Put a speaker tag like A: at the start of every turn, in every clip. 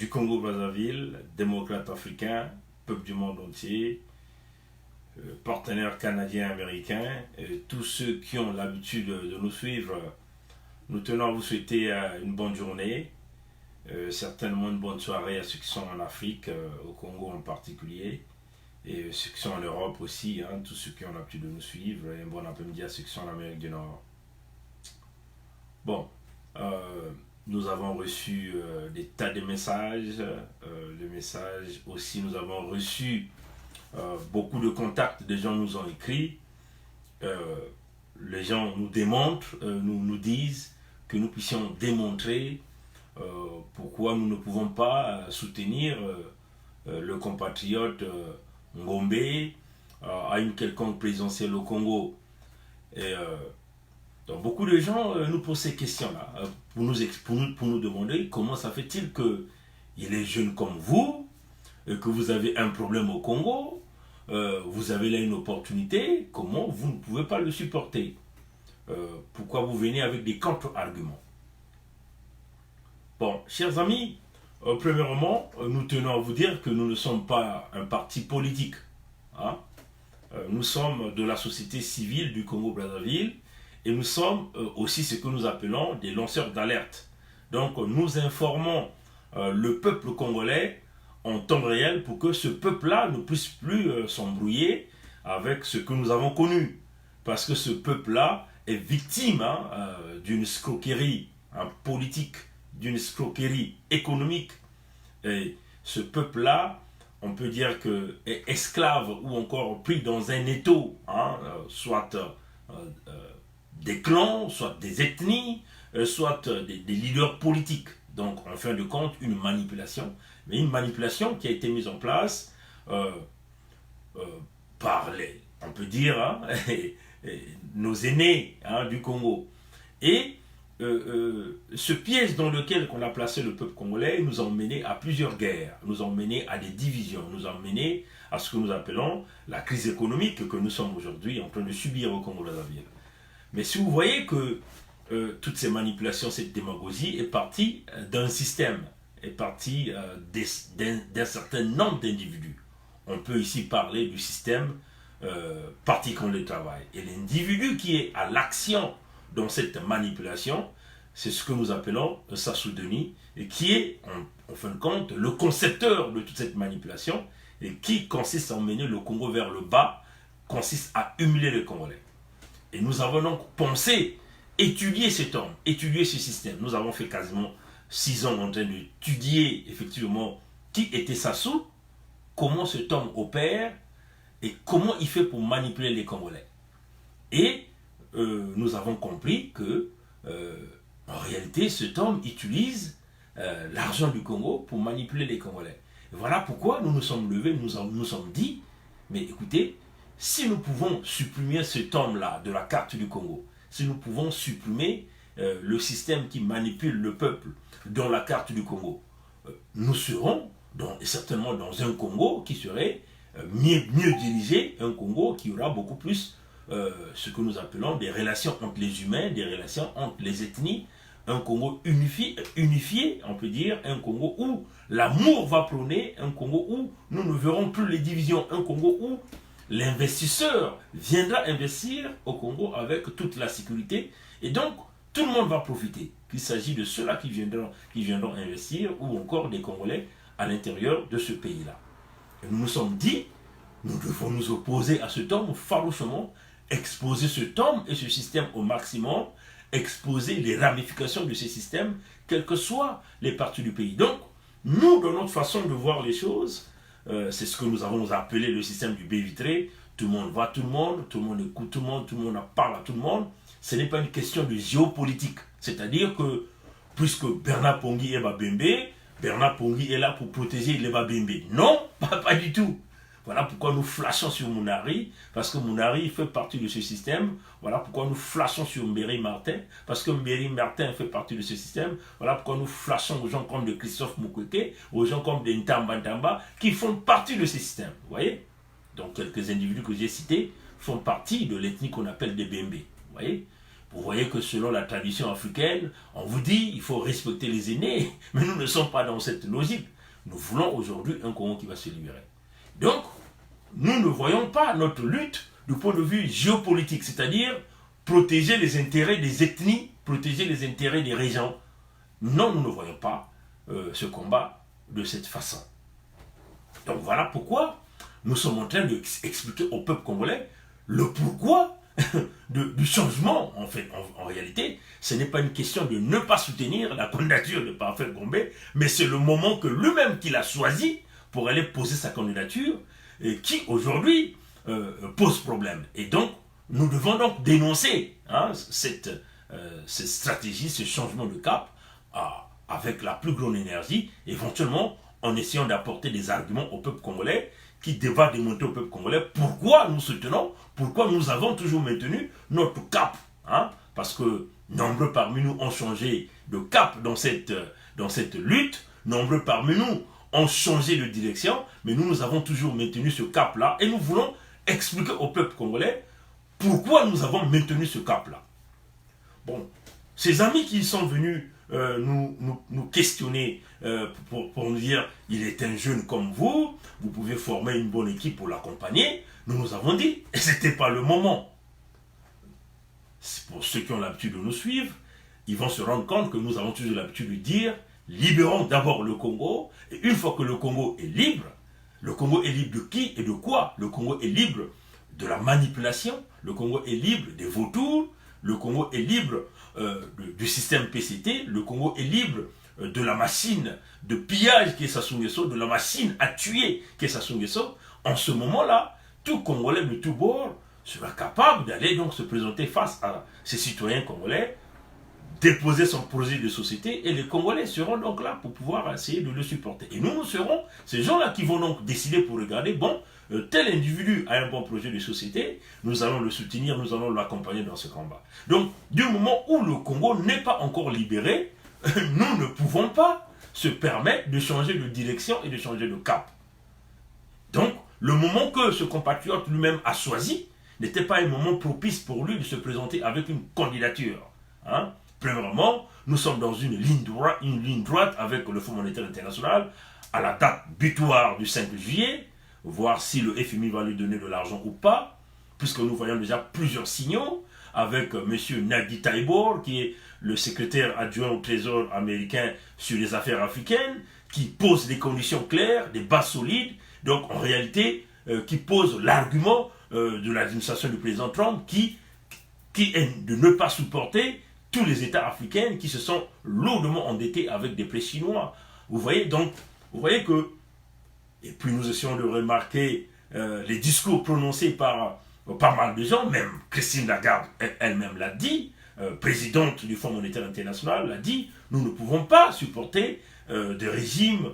A: du Congo-Brazzaville, démocrates africains, peuple du monde entier, partenaires canadiens, américains, tous ceux qui ont l'habitude de nous suivre, nous tenons à vous souhaiter une bonne journée, certainement une bonne soirée à ceux qui sont en Afrique, au Congo en particulier, et ceux qui sont en Europe aussi, hein, tous ceux qui ont l'habitude de nous suivre, et un bon après-midi à ceux qui sont en Amérique du Nord. Bon, nous avons reçu des tas de messages, le message aussi, nous avons reçu beaucoup de contacts, des gens nous ont écrit, les gens nous démontrent, nous disent que nous puissions démontrer pourquoi nous ne pouvons pas soutenir le compatriote Ngombe à une quelconque présidentielle au Congo. Et donc beaucoup de gens nous posent ces questions-là pour nous demander comment ça fait-il qu'il est jeune comme vous, que vous avez un problème au Congo, vous avez là une opportunité, comment vous ne pouvez pas le supporter? Pourquoi vous venez avec des contre-arguments? Bon, chers amis, premièrement, nous tenons à vous dire que nous ne sommes pas un parti politique. Hein? Nous sommes de la société civile du Congo-Brazzaville et nous sommes aussi ce que nous appelons des lanceurs d'alerte. Donc nous informons le peuple congolais en temps réel pour que ce peuple-là ne puisse plus s'embrouiller avec ce que nous avons connu. Parce que ce peuple-là est victime d'une escroquerie politique, d'une escroquerie économique. Et ce peuple-là, on peut dire que est esclave ou encore pris dans un étau, soit des clans, soit des ethnies, soit des leaders politiques. Donc, en fin de compte, une manipulation, mais une manipulation qui a été mise en place par on peut dire, nos aînés du Congo. Et ce piège dans lequel on a placé le peuple congolais nous a mené à plusieurs guerres, nous a mené à des divisions, nous a mené à ce que nous appelons la crise économique que nous sommes aujourd'hui en train de subir au Congo-Brazzaville. Mais si vous voyez que toutes ces manipulations, cette démagogie est partie d'un système, est partie d'un certain nombre d'individus. On peut ici parler du système parti contre le travail. Et l'individu qui est à l'action dans cette manipulation, c'est ce que nous appelons Sassou Denis, et qui est, en fin de compte, le concepteur de toute cette manipulation, et qui consiste à emmener le Congo vers le bas, consiste à humilier les Congolais. Et nous avons donc pensé étudier cet homme, étudier ce système. Nous avons fait quasiment 6 ans en train d'étudier effectivement qui était Sassou, comment cet homme opère, et comment il fait pour manipuler les Congolais. Et nous avons compris que, en réalité, cet homme utilise l'argent du Congo pour manipuler les Congolais. Et voilà pourquoi nous nous sommes levés, nous sommes dit, mais écoutez, si nous pouvons supprimer cet homme-là de la carte du Congo, si nous pouvons supprimer le système qui manipule le peuple dans la carte du Congo, nous serons certainement dans un Congo qui serait mieux dirigé, un Congo qui aura beaucoup plus ce que nous appelons des relations entre les humains, des relations entre les ethnies, un Congo unifié, on peut dire, un Congo où l'amour va prôner, un Congo où nous ne verrons plus les divisions, un Congo où l'investisseur viendra investir au Congo avec toute la sécurité et donc tout le monde va profiter, qu'il s'agit de ceux-là qui viendront investir ou encore des Congolais à l'intérieur de ce pays-là. Et nous nous sommes dit, nous devons nous opposer à cet homme farouchement, exposer cet homme et ce système au maximum, exposer les ramifications de ce système, quelles que soient les parties du pays. Donc, nous, dans notre façon de voir les choses, c'est ce que nous avons appelé le système du baie vitré. Tout le monde voit tout le monde écoute tout le monde parle à tout le monde. Ce n'est pas une question de géopolitique. C'est-à-dire que, puisque Bernard Pongui est Babembe, Bernard Pongui est là pour protéger les Babembe. Non, pas du tout. Voilà pourquoi nous flashons sur Mounari, parce que Mounari fait partie de ce système. Voilà pourquoi nous flashons sur Mbéry Martin, parce que Mbéry Martin fait partie de ce système. Voilà pourquoi nous flashons aux gens comme de Christophe Mukwege, aux gens comme de Ntamba Ntamba, qui font partie de ce système. Vous voyez? Donc quelques individus que j'ai cités font partie de l'ethnie qu'on appelle des Bembe. Vous voyez? Vous voyez que selon la tradition africaine, on vous dit il faut respecter les aînés, mais nous ne sommes pas dans cette logique. Nous voulons aujourd'hui un Congo qui va se libérer. Donc, nous ne voyons pas notre lutte du point de vue géopolitique, c'est-à-dire protéger les intérêts des ethnies, protéger les intérêts des régions. Non, nous ne voyons pas ce combat de cette façon. Donc voilà pourquoi nous sommes en train d'expliquer au peuple congolais le pourquoi du changement. En fait, en réalité, ce n'est pas une question de ne pas soutenir la candidature de Parfait Gombe, mais c'est le moment que lui-même qu'il a choisi pour aller poser sa candidature et qui aujourd'hui pose problème. Et donc, nous devons donc dénoncer cette stratégie, ce changement de cap avec la plus grande énergie, éventuellement en essayant d'apporter des arguments au peuple congolais qui va démontrer au peuple congolais pourquoi nous soutenons, pourquoi nous avons toujours maintenu notre cap. Parce que nombreux parmi nous ont changé de cap dans cette lutte, nombreux parmi nous ont changé de direction, mais nous avons toujours maintenu ce cap-là et nous voulons expliquer au peuple congolais pourquoi nous avons maintenu ce cap-là. Bon, ces amis qui sont venus nous questionner pour nous dire il est un jeune comme vous pouvez former une bonne équipe pour l'accompagner, nous avons dit, et ce n'était pas le moment. Pour ceux qui ont l'habitude de nous suivre, ils vont se rendre compte que nous avons toujours l'habitude de dire libérons d'abord le Congo, et une fois que le Congo est libre de qui et de quoi? Le Congo est libre de la manipulation, le Congo est libre des vautours, le Congo est libre du système PCT, le Congo est libre de la machine de pillage qui est Sassou Nguesso, de la machine à tuer qui est Sassou Nguesso. En ce moment-là, tout Congolais de tout bord sera capable d'aller donc se présenter face à ces citoyens congolais, déposer son projet de société et les Congolais seront donc là pour pouvoir essayer de le supporter. Et nous serons ces gens-là qui vont donc décider pour regarder, bon, tel individu a un bon projet de société, nous allons le soutenir, nous allons l'accompagner dans ce combat. Donc, du moment où le Congo n'est pas encore libéré, nous ne pouvons pas se permettre de changer de direction et de changer de cap. Donc, le moment que ce compatriote lui-même a choisi n'était pas un moment propice pour lui de se présenter avec une candidature. Premièrement, nous sommes dans une ligne droite avec le Fonds monétaire international à la date butoir du 5 juillet, voir si le FMI va lui donner de l'argent ou pas, puisque nous voyons déjà plusieurs signaux avec M. Nadi Taibor, qui est le secrétaire adjoint au Trésor américain sur les affaires africaines, qui pose des conditions claires, des bases solides, donc en réalité, qui pose l'argument de l'administration du président Trump, qui est de ne pas supporter tous les États africains qui se sont lourdement endettés avec des prêts chinois. Vous voyez, donc, vous voyez que, et puis nous essayons de remarquer les discours prononcés par pas mal de gens, même Christine Lagarde elle-même l'a dit, présidente du Fonds monétaire international l'a dit, nous ne pouvons pas supporter des régimes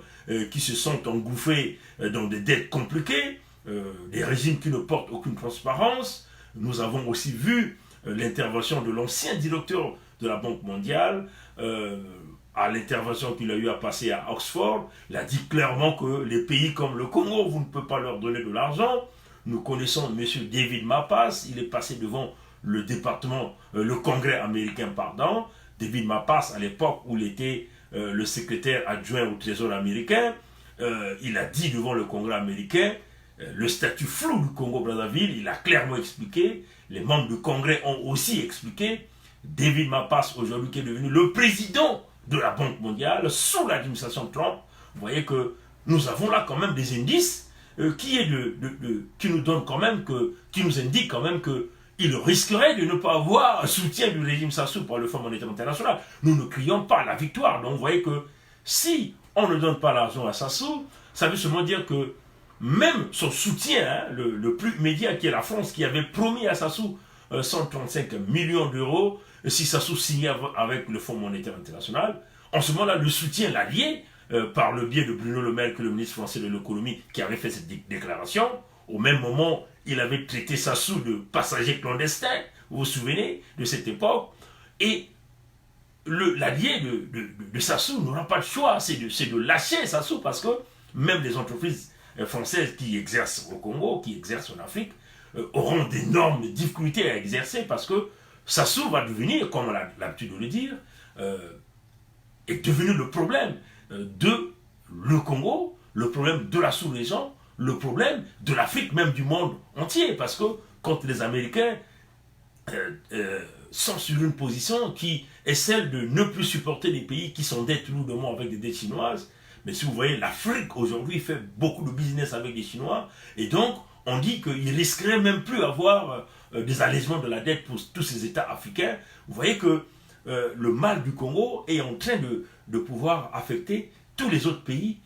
A: qui se sont engouffrés dans des dettes compliquées, des régimes qui ne portent aucune transparence. Nous avons aussi vu l'intervention de l'ancien directeur de la Banque mondiale, à l'intervention qu'il a eu à passer à Oxford, il a dit clairement que les pays comme le Congo, vous ne pouvez pas leur donner de l'argent. Nous connaissons M. David Malpass, il est passé devant le Congrès américain, David Malpass, à l'époque où il était le secrétaire adjoint au Trésor américain, il a dit devant le Congrès américain, le statut flou du Congo-Brazzaville, il a clairement expliqué, les membres du Congrès ont aussi expliqué, David Malpass, aujourd'hui qui est devenu le président de la Banque mondiale, sous l'administration Trump, vous voyez que nous avons là quand même des indices qui nous donnent quand même qui nous indiquent quand même qu'il risquerait de ne pas avoir un soutien du régime Sassou par le Fonds monétaire international. Nous ne crions pas la victoire. Donc vous voyez que si on ne donne pas l'argent à Sassou, ça veut seulement dire que même son soutien, le plus immédiat qui est la France, qui avait promis à Sassou 135 millions d'euros, si Sassou signait avec le Fonds monétaire international, en ce moment-là, le soutien l'allié, par le biais de Bruno Le Maire, que le ministre français de l'économie, qui avait fait cette déclaration, au même moment, il avait traité Sassou de passager clandestin, vous vous souvenez de cette époque, et l'allié de Sassou n'aura pas de choix, c'est de lâcher Sassou, parce que même les entreprises françaises qui exercent au Congo, qui exercent en Afrique, auront d'énormes difficultés à exercer, parce que Sassou va devenir, comme on a l'habitude de le dire, est devenu le problème de le Congo, le problème de la sous-région, le problème de l'Afrique, même du monde entier. Parce que quand les Américains sont sur une position qui est celle de ne plus supporter les pays qui sont dettes lourdement avec des dettes chinoises, mais si vous voyez, l'Afrique aujourd'hui fait beaucoup de business avec les Chinois, et donc on dit qu'ils risqueraient même plus avoir des allègements de la dette pour tous ces États africains. Vous voyez que le mal du Congo est en train de pouvoir affecter tous les autres pays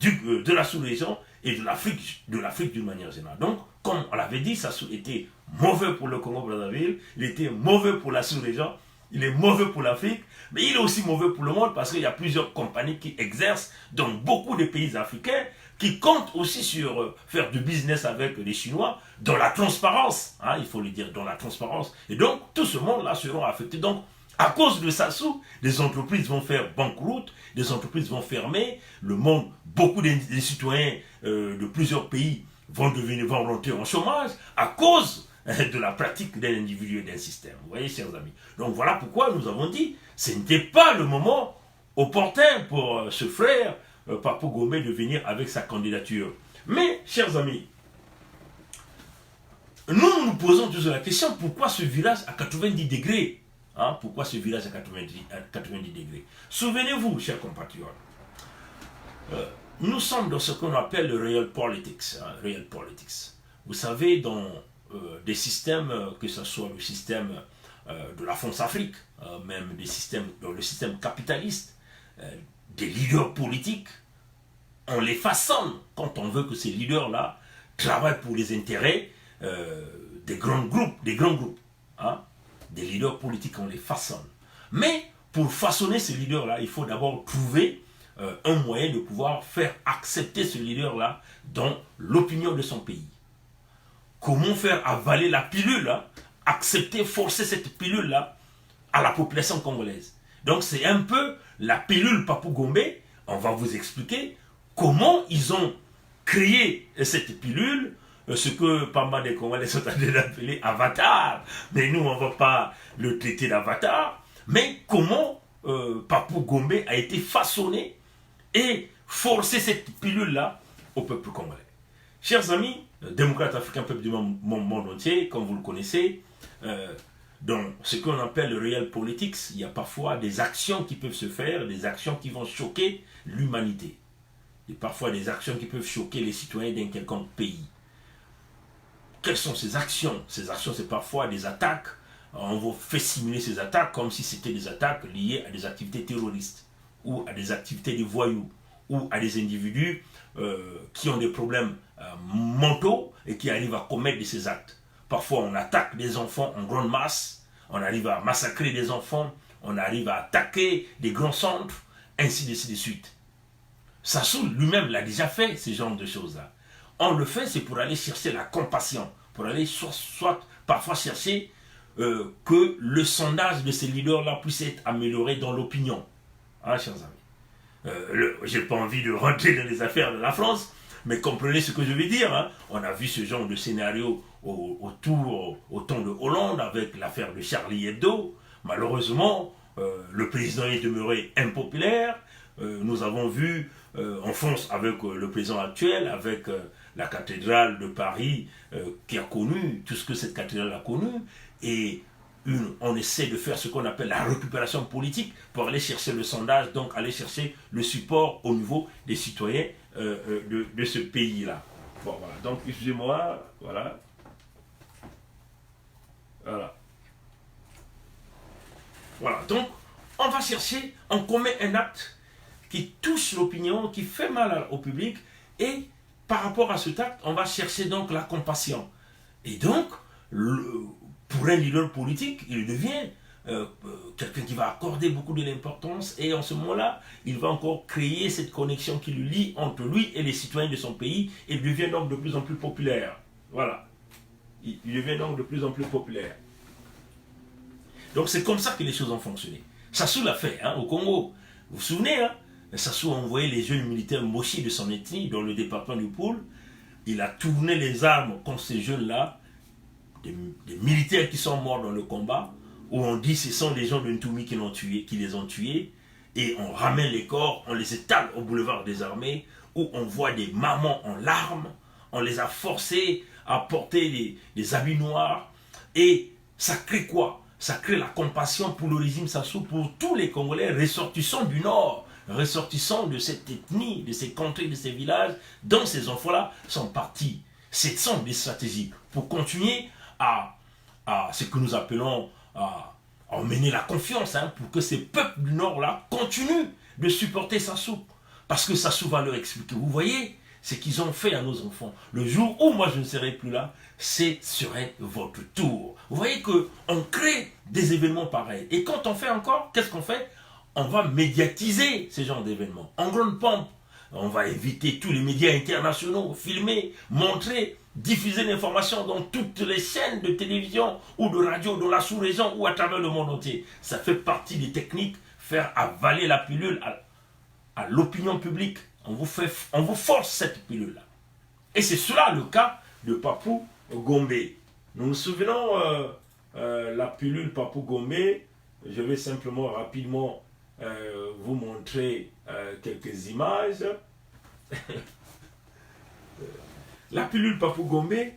A: de la sous-région et de l'Afrique d'une manière générale. Donc, comme on l'avait dit, ça était mauvais pour le Congo-Brazzaville, il était mauvais pour la sous-région, il est mauvais pour l'Afrique, mais il est aussi mauvais pour le monde parce qu'il y a plusieurs compagnies qui exercent dans beaucoup de pays africains qui comptent aussi sur faire du business avec les Chinois dans la transparence, hein, il faut le dire, dans la transparence. Et donc, tout ce monde-là seront affectés. Donc, à cause de Sassou, des entreprises vont faire banqueroute, des entreprises vont fermer, le monde, beaucoup des citoyens de plusieurs pays vont rentrer en chômage à cause de la pratique d'un individu et d'un système. Vous voyez, chers amis. Donc voilà pourquoi nous avons dit, ce n'était pas le moment opportun pour ce frère, Papou Gomé, de venir avec sa candidature. Mais, chers amis, nous nous posons toujours la question, pourquoi ce village à 90 degrés, hein, pourquoi ce village à 90 degrés? Souvenez-vous, chers compatriotes, nous sommes dans ce qu'on appelle le real politics. Hein, real politics. Vous savez, dans des systèmes, que ce soit le système de la France-Afrique, même des systèmes, dans le système capitaliste, des leaders politiques, on les façonne quand on veut que ces leaders-là travaillent pour les intérêts des grands groupes. Hein. Des leaders politiques, on les façonne. Mais pour façonner ces leaders-là, il faut d'abord trouver un moyen de pouvoir faire accepter ce leader-là dans l'opinion de son pays. Comment faire avaler la pilule, hein, accepter, forcer cette pilule-là à la population congolaise. Donc c'est un peu la pilule Papou Gomé. On va vous expliquer comment ils ont créé cette pilule, ce que pas mal des Congolais sont en train d'appeler Avatar. Mais nous, on ne va pas le traiter d'Avatar. Mais comment Papou Gomé a été façonné et forcé cette pilule-là au peuple congolais. Chers amis, démocrates africains, peuple du monde entier, comme vous le connaissez, dans ce qu'on appelle le real politics, il y a parfois des actions qui peuvent se faire, des actions qui vont choquer l'humanité. Il y a parfois des actions qui peuvent choquer les citoyens d'un quelconque pays. Quelles sont ces actions? Ces actions, c'est parfois des attaques. On vous fait simuler ces attaques comme si c'était des attaques liées à des activités terroristes ou à des activités de voyous ou à des individus qui ont des problèmes mentaux et qui arrivent à commettre de ces actes. Parfois, on attaque des enfants en grande masse, on arrive à massacrer des enfants, on arrive à attaquer des grands centres, ainsi de suite. Sassou lui-même l'a déjà fait, ce genre de choses-là. On le fait, c'est pour aller chercher la compassion, pour aller soit parfois chercher que le sondage de ces leaders-là puisse être amélioré dans l'opinion. Hein, chers amis. Je n'ai pas envie de rentrer dans les affaires de la France, mais comprenez ce que je veux dire. Hein. On a vu ce genre de scénario au temps de Hollande avec l'affaire de Charlie Hebdo. Malheureusement, le président est demeuré impopulaire. Nous avons vu en France avec le président actuel, avec la cathédrale de Paris qui a connu tout ce que cette cathédrale a connu. Et on essaie de faire ce qu'on appelle la récupération politique pour aller chercher le sondage, donc aller chercher le support au niveau des citoyens de ce pays-là. Bon, voilà. Donc, excusez-moi, voilà. Voilà. Voilà. Donc, on va chercher, on commet un acte qui touche l'opinion, qui fait mal au public, et par rapport à cet acte, on va chercher donc la compassion. Et donc, pour un leader politique, il devient quelqu'un qui va accorder beaucoup de l'importance, et en ce moment-là, il va encore créer cette connexion qui le lie entre lui et les citoyens de son pays, et il devient donc de plus en plus populaire. Voilà. Il devient donc de plus en plus populaire. Donc c'est comme ça que les choses ont fonctionné. Sassou l'a fait, hein, au Congo. Vous vous souvenez, hein? Sassou a envoyé les jeunes militaires mochis de son ethnie dans le département du Poul. Il a tourné les armes contre ces jeunes-là, des militaires qui sont morts dans le combat. où on dit que ce sont des gens de Ntoumi qui les ont tués, et on ramène les corps, on les étale au boulevard des Armées, où on voit des mamans en larmes, on les a forcés à porter des habits noirs, et ça crée quoi? Ça crée la compassion pour le régime Sassou, pour tous les Congolais ressortissants du Nord, ressortissants de cette ethnie, de ces contrées, de ces villages, dont ces enfants-là sont partis. Ce sont des stratégies pour continuer à ce que nous appelons à emmener la confiance, hein, pour que ces peuples du Nord-là continuent de supporter Sassou. Parce que Sassou va leur expliquer, vous voyez, ce qu'ils ont fait à nos enfants. Le jour où moi je ne serai plus là, c'est serait votre tour. Vous voyez qu'on crée des événements pareils. Et quand on fait encore, qu'est-ce qu'on fait? On va médiatiser ces genres d'événements. En grande pompe, on va éviter tous les médias internationaux, filmer, montrer, diffuser l'information dans toutes les chaînes de télévision ou de radio dans la sous-région ou à travers le monde entier. Ça fait partie des techniques, faire avaler la pilule à l'opinion publique. On vous force cette pilule-là. Et c'est cela le cas de Papou Gombe. Nous nous souvenons la pilule Papou Gombe. Je vais simplement rapidement vous montrer quelques images. La pilule Papou Gombe, vous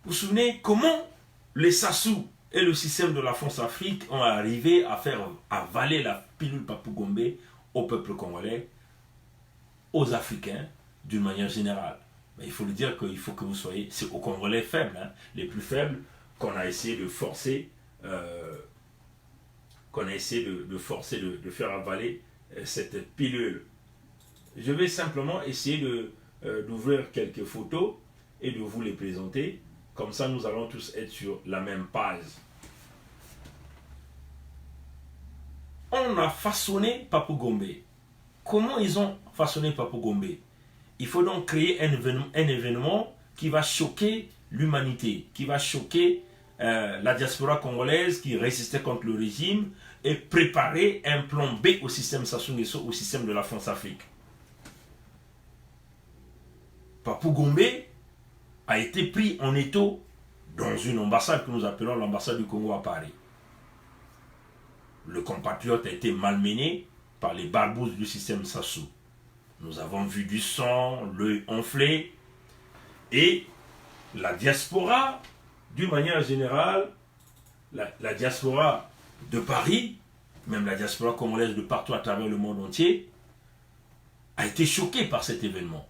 A: vous souvenez comment les Sassou et le système de la France-Afrique ont arrivé à faire avaler la pilule Papou Gombe au peuple congolais, aux Africains d'une manière générale. Mais il faut le dire qu'il faut que vous soyez, c'est aux Congolais faibles, hein, les plus faibles, qu'on a essayé de forcer, de faire avaler cette pilule. Je vais simplement essayer d'ouvrir quelques photos et de vous les présenter. Comme ça, nous allons tous être sur la même page. On a façonné Papou Gombe. Comment ils ont façonné Papou Gombe? Il faut donc créer un événement qui va choquer l'humanité, qui va choquer la diaspora congolaise qui résistait contre le régime et préparer un plan B au système Sassou Nguesso, au système de la France-Afrique. Papou Gombe a été pris en étau dans une ambassade que nous appelons l'ambassade du Congo à Paris. Le compatriote a été malmené par les barbouzes du système Sassou. Nous avons vu du sang, l'œil enflé, et la diaspora, d'une manière générale, la diaspora de Paris, même la diaspora congolaise de partout à travers le monde entier, a été choquée par cet événement.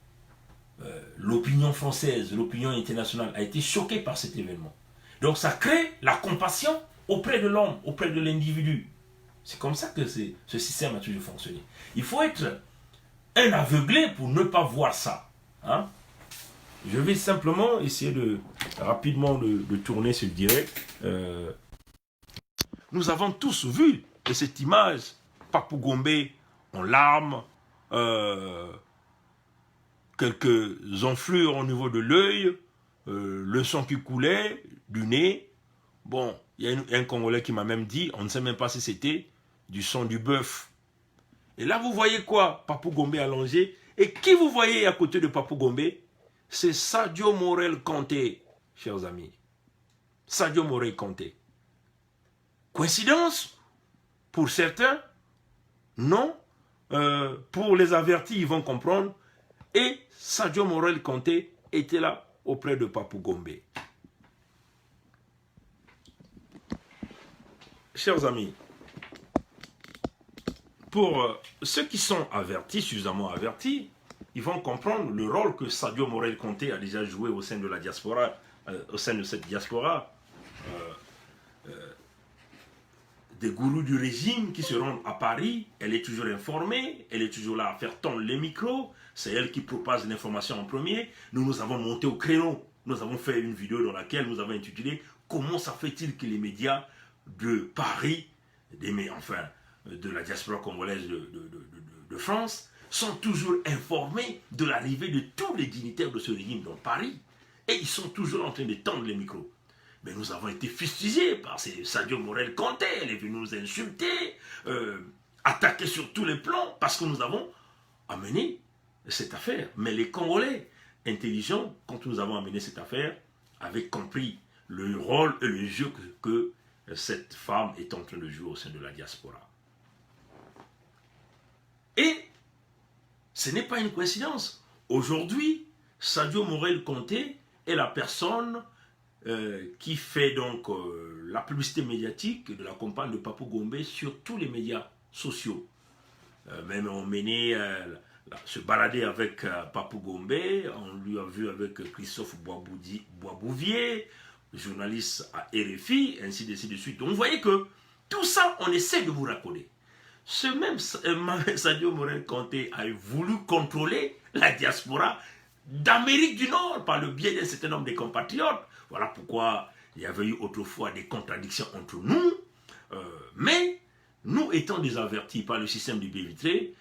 A: L'opinion française, l'opinion internationale a été choquée par cet événement. Donc ça crée la compassion auprès de l'homme, auprès de l'individu. C'est comme ça que ce système a toujours fonctionné. Il faut être un aveuglé pour ne pas voir ça. Hein? Je vais simplement essayer rapidement de tourner ce direct. Nous avons tous vu cette image, Papou Gombe en larmes, quelques enflures au niveau de l'œil, le sang qui coulait du nez. Bon, il y a un Congolais qui m'a même dit, on ne sait même pas si c'était du sang du bœuf. Et là, vous voyez quoi? Papou Gombe allongé. Et qui vous voyez à côté de Papou Gombe? C'est Sadio Morel Kanté, chers amis. Sadio Morel Kanté. Coïncidence? Pour certains, non. Pour les avertis, ils vont comprendre. Et Sadio Morel Kanté était là auprès de Papou Gombe. Chers amis, pour ceux qui sont avertis, suffisamment avertis, ils vont comprendre le rôle que Sadio Morel Kanté a déjà joué au sein de la diaspora, au sein de cette diaspora. Des gourous du régime qui se rendent à Paris, elle est toujours informée, elle est toujours là à faire tendre les micros, c'est elle qui propage l'information en premier. Nous avons monté au créneau, nous avons fait une vidéo dans laquelle nous avons intitulé « Comment ça fait-il que les médias de Paris, de la diaspora congolaise de France, sont toujours informés de l'arrivée de tous les dignitaires de ce régime dans Paris, et ils sont toujours en train de tendre les micros. » Mais nous avons été fustigés par Sadio Morel Kanté, elle est venue nous insulter, attaquer sur tous les plans, parce que nous avons amené cette affaire. Mais les Congolais intelligents, quand nous avons amené cette affaire, avaient compris le rôle et le jeu que cette femme est en train de jouer au sein de la diaspora. Et ce n'est pas une coïncidence. Aujourd'hui, Sadio Morel-Conté est la personne qui fait donc la publicité médiatique de la campagne de Papou Gombe sur tous les médias sociaux. Même on menait se balader avec Papou Gombe, on lui a vu avec Christophe Boisbouvier, journaliste à RFI, ainsi de suite. Donc vous voyez que tout ça, on essaie de vous raconter. Ce même Sadio Morel-Conté a voulu contrôler la diaspora d'Amérique du Nord par le biais d'un certain nombre de compatriotes. Voilà pourquoi il y avait eu autrefois des contradictions entre nous. Mais nous étant désavertis par le système du baie vitré,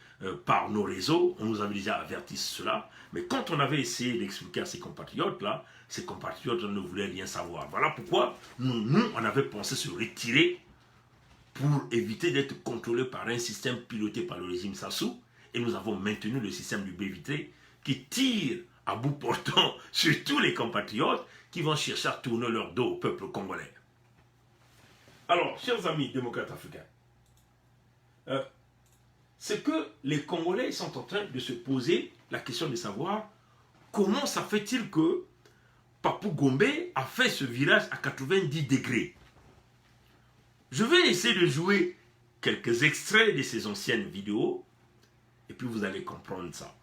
A: par nos réseaux, on nous avait déjà averti cela. Mais quand on avait essayé d'expliquer à ces compatriotes-là, ces compatriotes ne voulaient rien savoir. Voilà pourquoi nous, on avait pensé se retirer pour éviter d'être contrôlés par un système piloté par le régime Sassou. Et nous avons maintenu le système du baie vitré qui tire à bout portant sur tous les compatriotes qui vont chercher à tourner leur dos au peuple congolais. Alors, chers amis démocrates africains, c'est que les Congolais sont en train de se poser la question de savoir comment ça fait-il que Papou Gombe a fait ce virage à 90 degrés. Je vais essayer de jouer quelques extraits de ces anciennes vidéos et puis vous allez comprendre ça.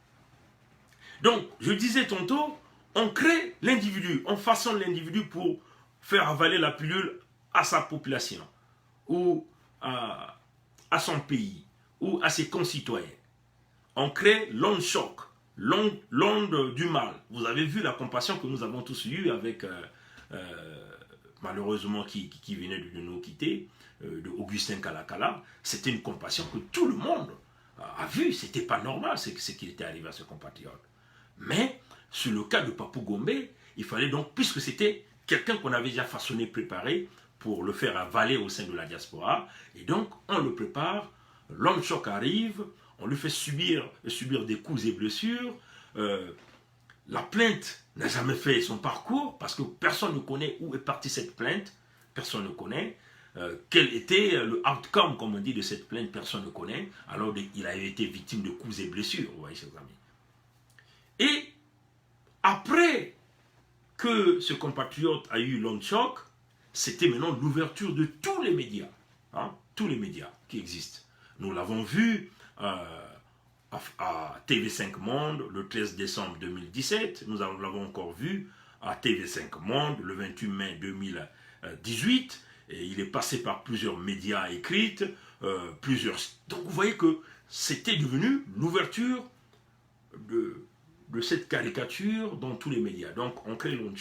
A: Donc, je disais tantôt, on crée l'individu, on façonne l'individu pour faire avaler la pilule à sa population ou à son pays ou à ses concitoyens. On crée l'onde choc, l'onde du mal. Vous avez vu la compassion que nous avons tous eue avec, malheureusement, qui venait de nous quitter, de Augustin Kalakala. C'était une compassion que tout le monde a vue. Ce n'était pas normal ce qui était arrivé à ce compatriote. Mais, sur le cas de Papou Gombe, il fallait donc, puisque c'était quelqu'un qu'on avait déjà façonné, préparé, pour le faire avaler au sein de la diaspora, et donc on le prépare, l'homme choc arrive, on lui fait subir des coups et blessures, la plainte n'a jamais fait son parcours, parce que personne ne connaît où est partie cette plainte, personne ne connaît, quel était le outcome, comme on dit, de cette plainte, personne ne connaît, alors il a été victime de coups et blessures, vous voyez, chers amis. Et après que ce compatriote a eu l'onde choc, c'était maintenant l'ouverture de tous les médias, hein, tous les médias qui existent. Nous l'avons vu à TV5 Monde le 13 décembre 2017, nous l'avons encore vu à TV5 Monde le 28 mai 2018, et il est passé par plusieurs médias écrits, Donc vous voyez que c'était devenu l'ouverture de cette caricature dans tous les médias. Donc on crée l'onde,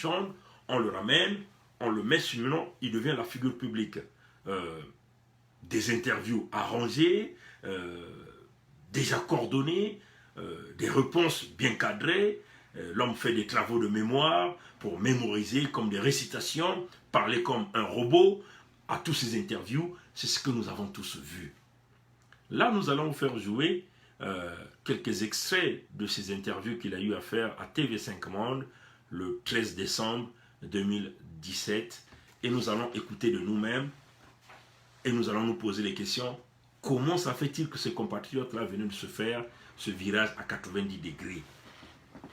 A: on le ramène, on le met sur le nom, il devient la figure publique. Des interviews arrangées, déjà coordonnées, des réponses bien cadrées. L'homme fait des travaux de mémoire pour mémoriser comme des récitations, parler comme un robot. À tous ces interviews, c'est ce que nous avons tous vu. Là, nous allons vous faire jouer quelques extraits de ces interviews qu'il a eu à faire à TV5 Monde le 13 décembre 2017 et nous allons écouter de nous-mêmes et nous allons nous poser les questions. Comment ça fait-il que ce compatriote-là venait de se faire ce virage à 90 degrés?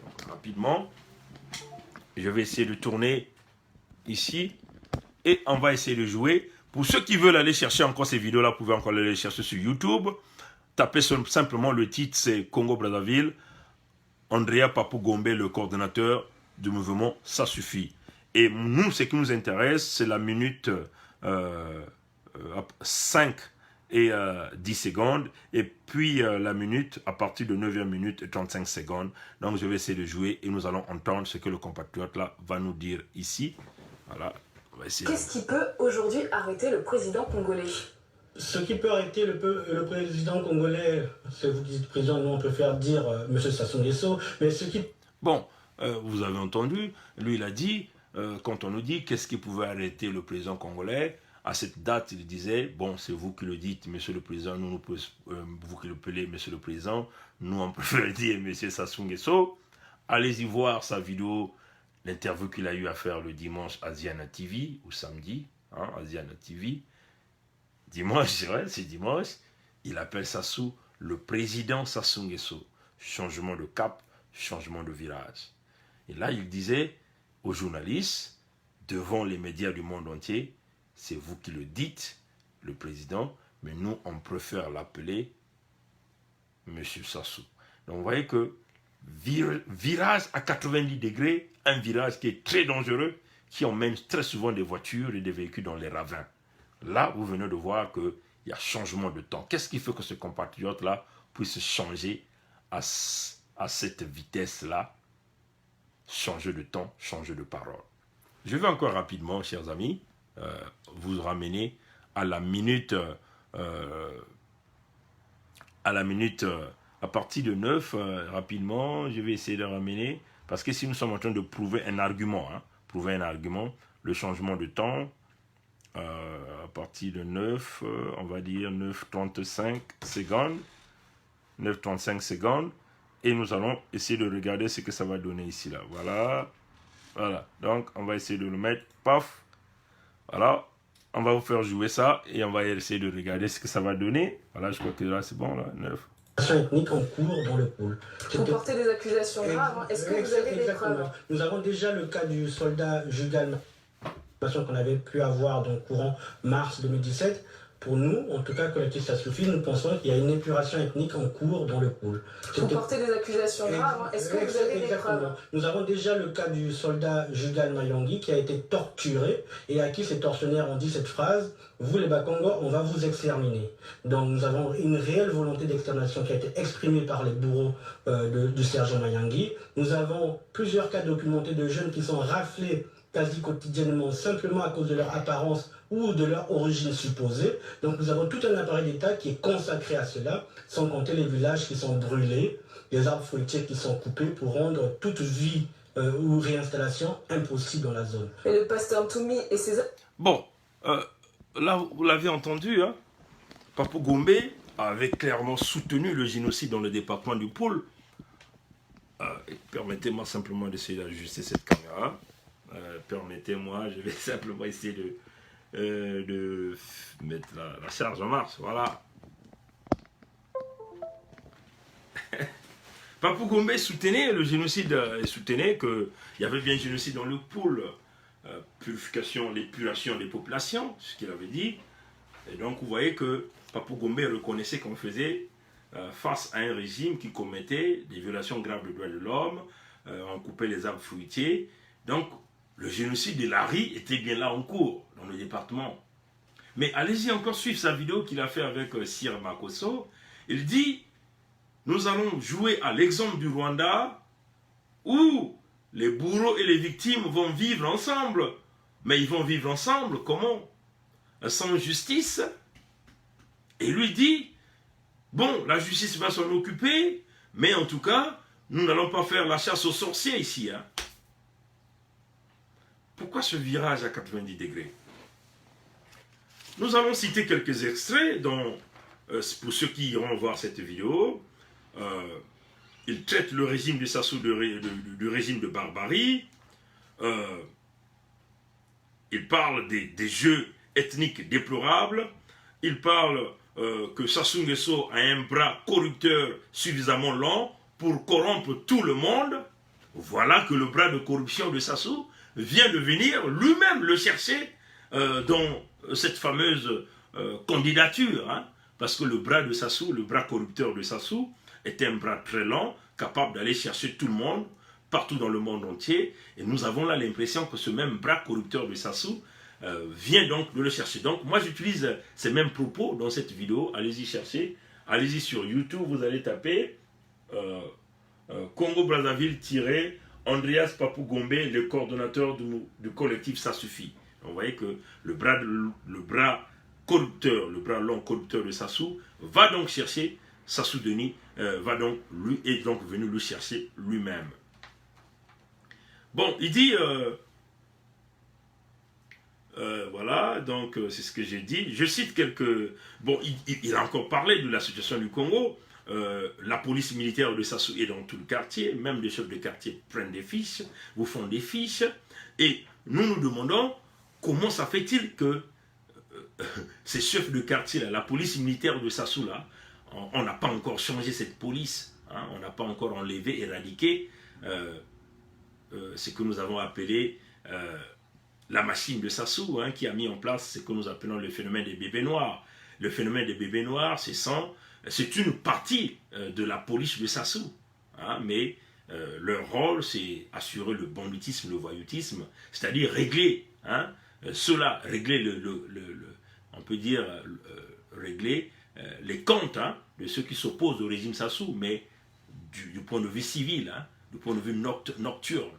A: Donc, rapidement, je vais essayer de tourner ici et on va essayer de jouer. Pour ceux qui veulent aller chercher encore ces vidéos-là, vous pouvez encore aller les chercher sur YouTube. Tapez simplement le titre, c'est Congo-Brazzaville. Andrea Papou Gombe, le coordonnateur du mouvement, ça suffit. Et nous, ce qui nous intéresse, c'est la minute 5 et 10 secondes. Et puis la minute à partir de 9e minute et 35 secondes. Donc je vais essayer de jouer et nous allons entendre ce que le compatriote là va nous dire ici. Voilà.
B: Qu'est-ce qui peut aujourd'hui arrêter le président congolais?
C: Ce qui peut arrêter le président congolais, c'est vous qui dites président, nous on préfère dire M. Sassou Nguesso, mais ce qui...
A: Bon, vous avez entendu, lui il a dit, quand on nous dit qu'est-ce qui pouvait arrêter le président congolais, à cette date il disait, bon c'est vous qui le dites, monsieur le président, vous qui le appelez monsieur le président, nous on préfère dire monsieur Sassou Nguesso. Allez-y voir sa vidéo, l'interview qu'il a eu à faire le dimanche à Ziana TV, ou samedi, hein, Asiana TV, dimanche, c'est vrai, c'est dimanche, il appelle Sassou le président Sassou Nguesso. Changement de cap, changement de virage. Et là, il disait aux journalistes, devant les médias du monde entier, c'est vous qui le dites, le président, mais nous, on préfère l'appeler Monsieur Sassou. Donc, vous voyez que virage à 90 degrés, un virage qui est très dangereux, qui emmène très souvent des voitures et des véhicules dans les ravins. Là, vous venez de voir qu'il y a changement de temps. Qu'est-ce qui fait que ce compatriote-là puisse changer à cette vitesse-là, changer de temps, changer de parole? Je vais encore rapidement, chers amis, vous ramener à la minute, à partir de 9, rapidement, je vais essayer de ramener, parce que si nous sommes en train de prouver un argument, le changement de temps, à partir de 9, on va dire 9,35 secondes, 9,35 secondes, et nous allons essayer de regarder ce que ça va donner ici, là, voilà, donc on va essayer de le mettre, paf, voilà, on va vous faire jouer ça, et on va essayer de regarder ce que ça va donner, voilà, je crois que là c'est bon, là, 9.
C: Ethnique en cours dans le pôle.
B: Vous portez des accusations graves. Est-ce que vous avez des preuves?
C: Nous avons déjà le cas du soldat Jugal qu'on avait pu avoir dans le courant mars 2017. Pour nous, en tout cas, collectif ça suffit, nous pensons qu'il y a une épuration ethnique en cours dans le pôle.
B: Vous portez des accusations graves. Est-ce que vous avez des preuves?
C: Nous avons déjà le cas du soldat Jugal Mayangui qui a été torturé et à qui ces tortionnaires ont dit cette phrase: vous les Bakongo, on va vous exterminer. Donc nous avons une réelle volonté d'extermination qui a été exprimée par les bourreaux du sergent Mayangui. Nous avons plusieurs cas documentés de jeunes qui sont raflés quasi quotidiennement simplement à cause de leur apparence ou de leur origine supposée. Donc nous avons tout un appareil d'État qui est consacré à cela, sans compter les villages qui sont brûlés, les arbres fruitiers qui sont coupés pour rendre toute vie ou réinstallation impossible dans la zone.
B: Et le pasteur Toumi et ses...
A: Bon, là vous l'avez entendu, hein, Papou Gombe avait clairement soutenu le génocide dans le département du Pôle. Permettez-moi simplement d'essayer d'ajuster cette caméra. Permettez-moi, je vais simplement essayer de mettre la charge en marche, voilà. Papou Gombe soutenait le génocide, et soutenait qu'il y avait bien un génocide dans le Pôle, purification, l'épuration des populations, ce qu'il avait dit. Et donc vous voyez que Papou Gombe reconnaissait qu'on faisait face à un régime qui commettait des violations graves des droits de l'homme, on coupait les arbres fruitiers. Donc le génocide de Lari était bien là en cours, dans le département. Mais allez-y encore suivre sa vidéo qu'il a fait avec Sir Makosso. Il dit, nous allons jouer à l'exemple du Rwanda, où les bourreaux et les victimes vont vivre ensemble. Mais ils vont vivre ensemble, comment? Sans justice. Et lui dit, bon, la justice va s'en occuper, mais en tout cas, nous n'allons pas faire la chasse aux sorciers ici, hein. Pourquoi ce virage à 90 degrés? Nous allons citer quelques extraits dont, pour ceux qui iront voir cette vidéo, il traite le régime de Sassou du régime de barbarie, il parle des jeux ethniques déplorables, il parle que Sassou Nguesso a un bras corrupteur suffisamment long pour corrompre tout le monde. Voilà que le bras de corruption de Sassou vient de venir lui-même le chercher dans cette fameuse candidature, hein, parce que le bras de Sassou, le bras corrupteur de Sassou, est un bras très lent, capable d'aller chercher tout le monde, partout dans le monde entier, et nous avons là l'impression que ce même bras corrupteur de Sassou vient donc de le chercher. Donc moi j'utilise ces mêmes propos dans cette vidéo, allez-y chercher, allez-y sur YouTube, vous allez taper Congo Brazzaville Andreas Papou Gombe, le coordonnateur du collectif Ça Suffit. Vous voyez que le bras corrupteur, le bras long corrupteur de Sassou va donc chercher Sassou Denis, est donc venu le chercher lui-même. Bon, il dit, voilà, donc c'est ce que j'ai dit. Je cite quelques... Bon, il a encore parlé de la situation du Congo. La police militaire de Sassou est dans tout le quartier, même les chefs de quartier prennent des fiches, vous font des fiches, et nous nous demandons comment ça fait-il que ces chefs de quartier, là, la police militaire de Sassou, là, on n'a pas encore changé cette police, hein, on n'a pas encore enlevé, éradiqué ce que nous avons appelé la machine de Sassou, hein, qui a mis en place ce que nous appelons le phénomène des bébés noirs. Le phénomène des bébés noirs, c'est une partie de la police de Sassou, hein, mais leur rôle, c'est assurer le banditisme, le voyoutisme, c'est-à-dire régler, hein, cela, régler on peut dire, régler les comptes, hein, de ceux qui s'opposent au régime Sassou, mais du point de vue civil, hein, du point de vue nocturne,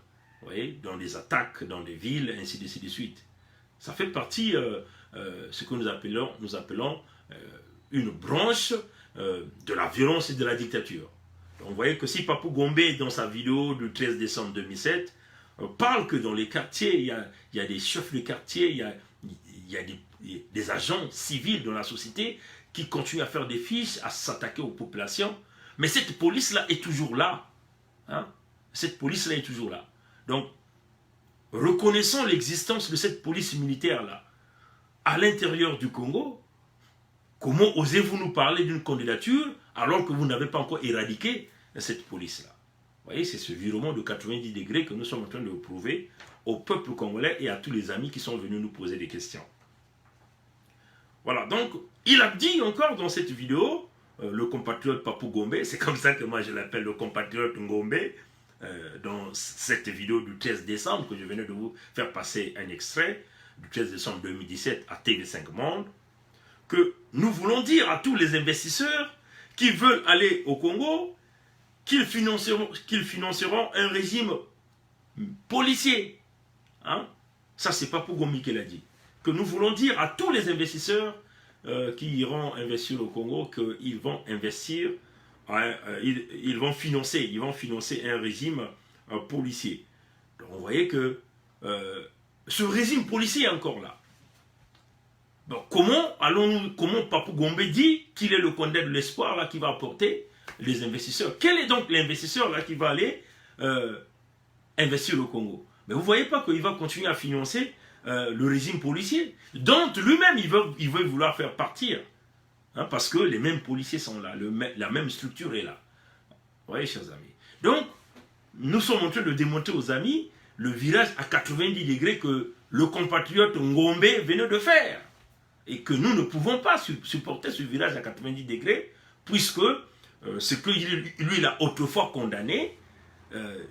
A: vous voyez, dans des attaques, dans des villes, ainsi de suite. Ça fait partie ce que nous appelons une branche de la violence et de la dictature. Donc, vous voyez que si Papou Gombe, dans sa vidéo du 13 décembre 2007, parle que dans les quartiers, il y a des chefs de quartier, il y a des agents civils dans la société qui continuent à faire des fiches, à s'attaquer aux populations, mais cette police-là est toujours là. Hein? Cette police-là est toujours là. Donc, reconnaissons l'existence de cette police militaire-là à l'intérieur du Congo. Comment osez-vous nous parler d'une candidature alors que vous n'avez pas encore éradiqué cette police-là? Vous voyez, c'est ce virement de 90 degrés que nous sommes en train de prouver au peuple congolais et à tous les amis qui sont venus nous poser des questions. Voilà, donc, il a dit encore dans cette vidéo, le compatriote Papou Gombe, c'est comme ça que moi je l'appelle le compatriote Ngombe, dans cette vidéo du 13 décembre, que je venais de vous faire passer un extrait, du 13 décembre 2017 à TV5 Monde, que nous voulons dire à tous les investisseurs qui veulent aller au Congo qu'ils financeront un régime policier. Hein? Ça, c'est Papou Gombe qui l'a dit. Que nous voulons dire à tous les investisseurs qui iront investir au Congo qu'ils vont investir, ils vont financer un régime policier. Donc, vous voyez que ce régime policier est encore là. Donc, comment Papou Gombe dit qu'il est le candidat de l'espoir là qui va apporter les investisseurs? Quel est donc l'investisseur là qui va aller investir au Congo? Mais vous ne voyez pas qu'il va continuer à financer le régime policier, dont lui-même il veut vouloir faire partir, hein, parce que les mêmes policiers sont là, la même structure est là. Vous voyez, chers amis. Donc, nous sommes en train de démontrer aux amis le virage à 90 degrés que le compatriote Ngombe venait de faire. Et que nous ne pouvons pas supporter ce virage à 90 degrés, puisque ce que lui, il a autrefois condamné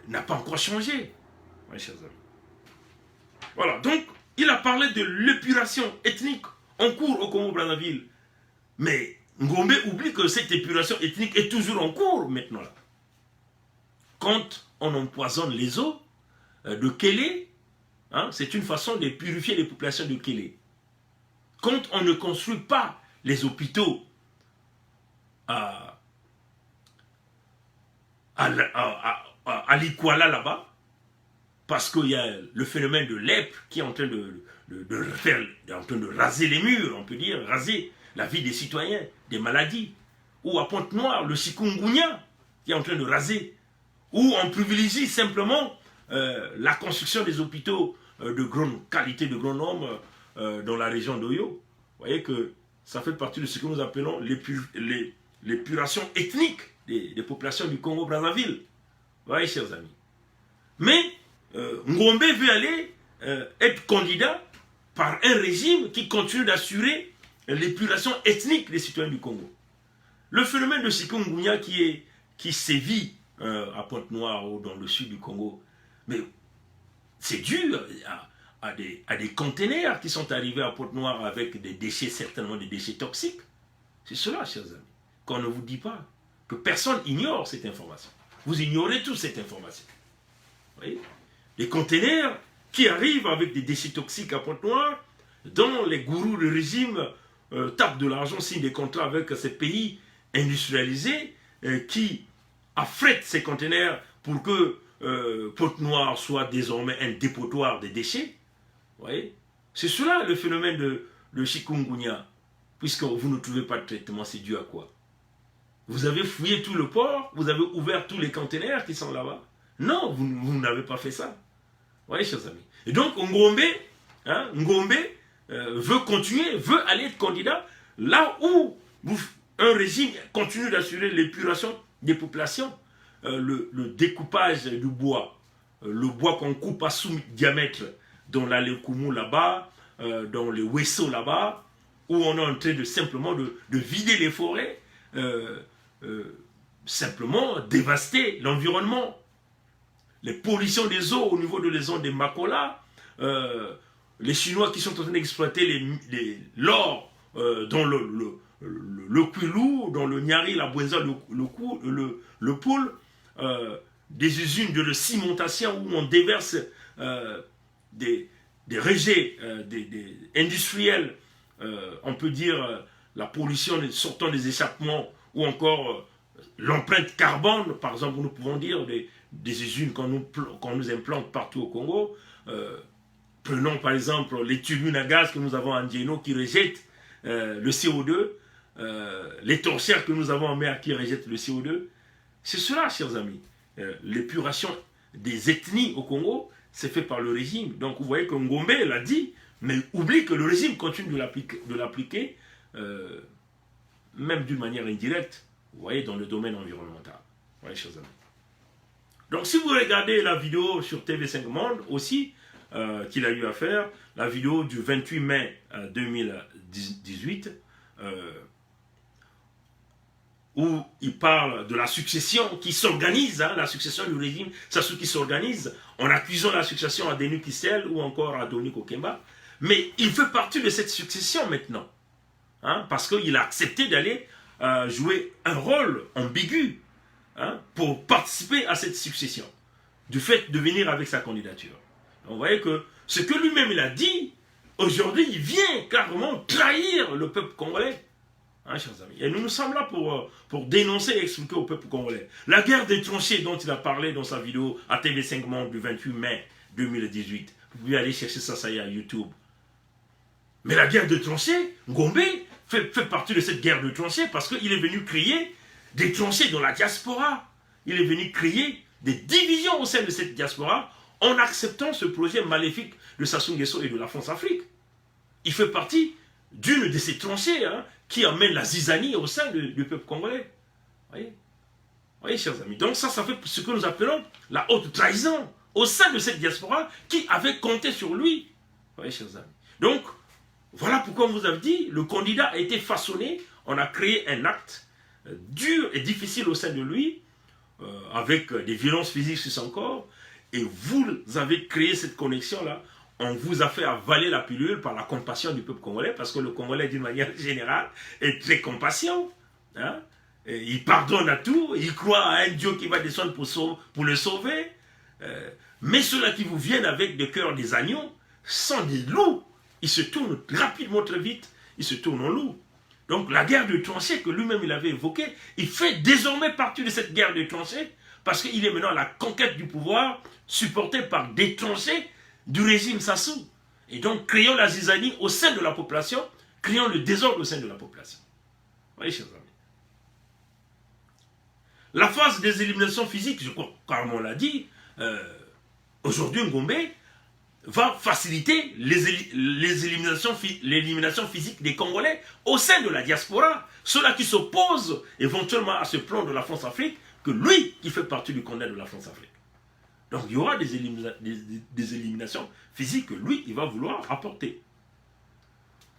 A: n'a pas encore changé. Oui, chers amis. Voilà, donc, il a parlé de l'épuration ethnique en cours au Congo-Brazzaville. Mais Ngombe oublie que cette épuration ethnique est toujours en cours maintenant. Là. Quand on empoisonne les eaux de Kélé, hein, c'est une façon de purifier les populations de Kélé. Quand on ne construit pas les hôpitaux à Likwala là-bas, parce qu'il y a le phénomène de lèpre qui est en train de raser les murs, on peut dire, raser la vie des citoyens, des maladies. Ou à Pointe-Noire, le chikungunya qui est en train de raser. Ou on privilégie simplement la construction des hôpitaux de grande qualité, de grand nombre dans la région d'Oyo. Vous voyez que ça fait partie de ce que nous appelons l'épuration ethnique des populations du Congo-Brazzaville. Vous voyez, chers amis. Mais Ngombe veut aller être candidat par un régime qui continue d'assurer l'épuration ethnique des citoyens du Congo. Le phénomène de chikungunya qui sévit à Pointe-Noire ou dans le sud du Congo, mais c'est dû à des containers qui sont arrivés à Pointe-Noire avec des déchets, certainement des déchets toxiques. C'est cela, chers amis, qu'on ne vous dit pas, que personne ignore cette information. Vous ignorez toute cette information. Vous voyez? Les containers qui arrivent avec des déchets toxiques à Pointe-Noire, dont les gourous du régime tapent de l'argent, signent des contrats avec ces pays industrialisés qui affrètent ces containers pour que Pointe-Noire soit désormais un dépotoir des déchets. Vous voyez? C'est cela le phénomène de chikungunya. Puisque vous ne trouvez pas de traitement, c'est dû à quoi? Vous avez fouillé tout le port, vous avez ouvert tous les containers qui sont là-bas. Non, vous n'avez pas fait ça. Vous voyez, chers amis. Et donc, Ngombe hein, Ngombe veut continuer, veut aller être candidat là où un régime continue d'assurer l'épuration des populations, le découpage du bois, le bois qu'on coupe à sous-diamètre dans l'Alekoumou là-bas, dans les Wesso là-bas, où on est en train de simplement de vider les forêts, simplement dévaster l'environnement. Les pollutions des eaux au niveau de les zones des Makola, les Chinois qui sont en train d'exploiter l'or dans le Kwilu, dans le Nyari, la Bwenza, le Poul, des usines de cimentation où on déverse des rejets industriels, on peut dire la pollution sortant des échappements ou encore l'empreinte carbone, par exemple, nous pouvons dire des usines qu'on nous implante partout au Congo. Prenons par exemple les turbines à gaz que nous avons en Djeno qui rejettent le CO2, les torchères que nous avons en mer qui rejettent le CO2. C'est cela, chers amis. L'épuration des ethnies au Congo, c'est fait par le régime. Donc vous voyez que Ngombe l'a dit, mais oublie que le régime continue de l'appliquer, même d'une manière indirecte, vous voyez, dans le domaine environnemental. Vous voyez, chers amis. Donc si vous regardez la vidéo sur TV5 Monde aussi, qu'il a eu à faire, la vidéo du 28 mai 2018, où il parle de la succession qui s'organise, hein, la succession du régime Sassou qui s'organise, en accusant la succession à Denis Kissel ou encore à Denis Kokemba. Mais il fait partie de cette succession maintenant, hein, parce qu'il a accepté d'aller jouer un rôle ambigu, hein, pour participer à cette succession, du fait de venir avec sa candidature. Donc, vous voyez que ce que lui-même il a dit, aujourd'hui il vient carrément trahir le peuple congolais. Hein, chers amis. Et nous sommes là pour dénoncer et expliquer au peuple congolais. La guerre des tranchées dont il a parlé dans sa vidéo à TV5 Monde du 28 mai 2018. Vous pouvez aller chercher ça y est à YouTube. Mais la guerre de tranchées, Ngombe fait partie de cette guerre de tranchées parce qu'il est venu créer des tranchées dans la diaspora. Il est venu créer des divisions au sein de cette diaspora en acceptant ce projet maléfique de Sassou Nguesso et de la France-Afrique. Il fait partie d'une de ces tranchées, hein, qui amène la zizanie au sein du peuple congolais. Vous voyez, chers amis. Donc ça fait ce que nous appelons la haute trahison au sein de cette diaspora qui avait compté sur lui. Vous voyez, chers amis. Donc, voilà pourquoi on vous a dit, le candidat a été façonné, on a créé un acte dur et difficile au sein de lui, avec des violences physiques sur son corps, et vous avez créé cette connexion-là. On vous a fait avaler la pilule par la compassion du peuple congolais, parce que le Congolais, d'une manière générale, est très compatient. Hein? Il pardonne à tout, il croit à un Dieu qui va descendre pour le sauver. Mais ceux-là qui vous viennent avec des cœurs des agneaux sont des loups. Ils se tournent rapidement, très vite, ils se tournent en loups. Donc la guerre de tranchées que lui-même il avait évoquée, il fait désormais partie de cette guerre de tranchées, parce qu'il est maintenant à la conquête du pouvoir, supporté par des tranchées du régime Sassou. Et donc, créons la zizanie au sein de la population, créons le désordre au sein de la population. Vous voyez, chers amis. La phase des éliminations physiques, je crois, comme on l'a dit, aujourd'hui, Ngombe va faciliter l'élimination physique des Congolais au sein de la diaspora. Ceux-là qui s'opposent éventuellement à ce plan de la France-Afrique, que lui, qui fait partie du candidat de la France-Afrique. Donc il y aura des éliminations physiques que lui, il va vouloir apporter.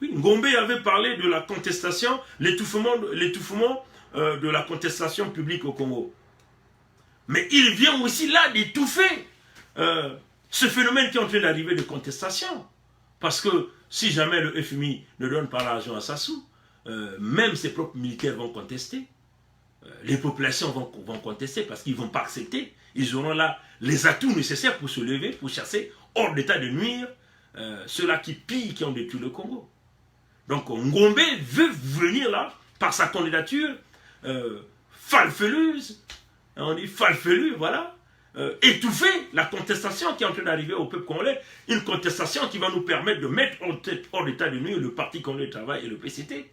A: Oui, Ngombe avait parlé de la contestation, l'étouffement de la contestation publique au Congo. Mais il vient aussi là d'étouffer ce phénomène qui est en train d'arriver de contestation. Parce que si jamais le FMI ne donne pas l'argent à Sassou, même ses propres militaires vont contester. Les populations vont contester parce qu'ils ne vont pas accepter. Ils auront là les atouts nécessaires pour se lever, pour chasser hors d'état de nuire ceux-là qui pillent, qui ont détruit le Congo. Donc Ngombe veut venir là, par sa candidature falfeluse, on dit falfelue, voilà, étouffer la contestation qui est en train d'arriver au peuple congolais, une contestation qui va nous permettre de mettre hors d'état de nuire le Parti congolais du travail et le PCT,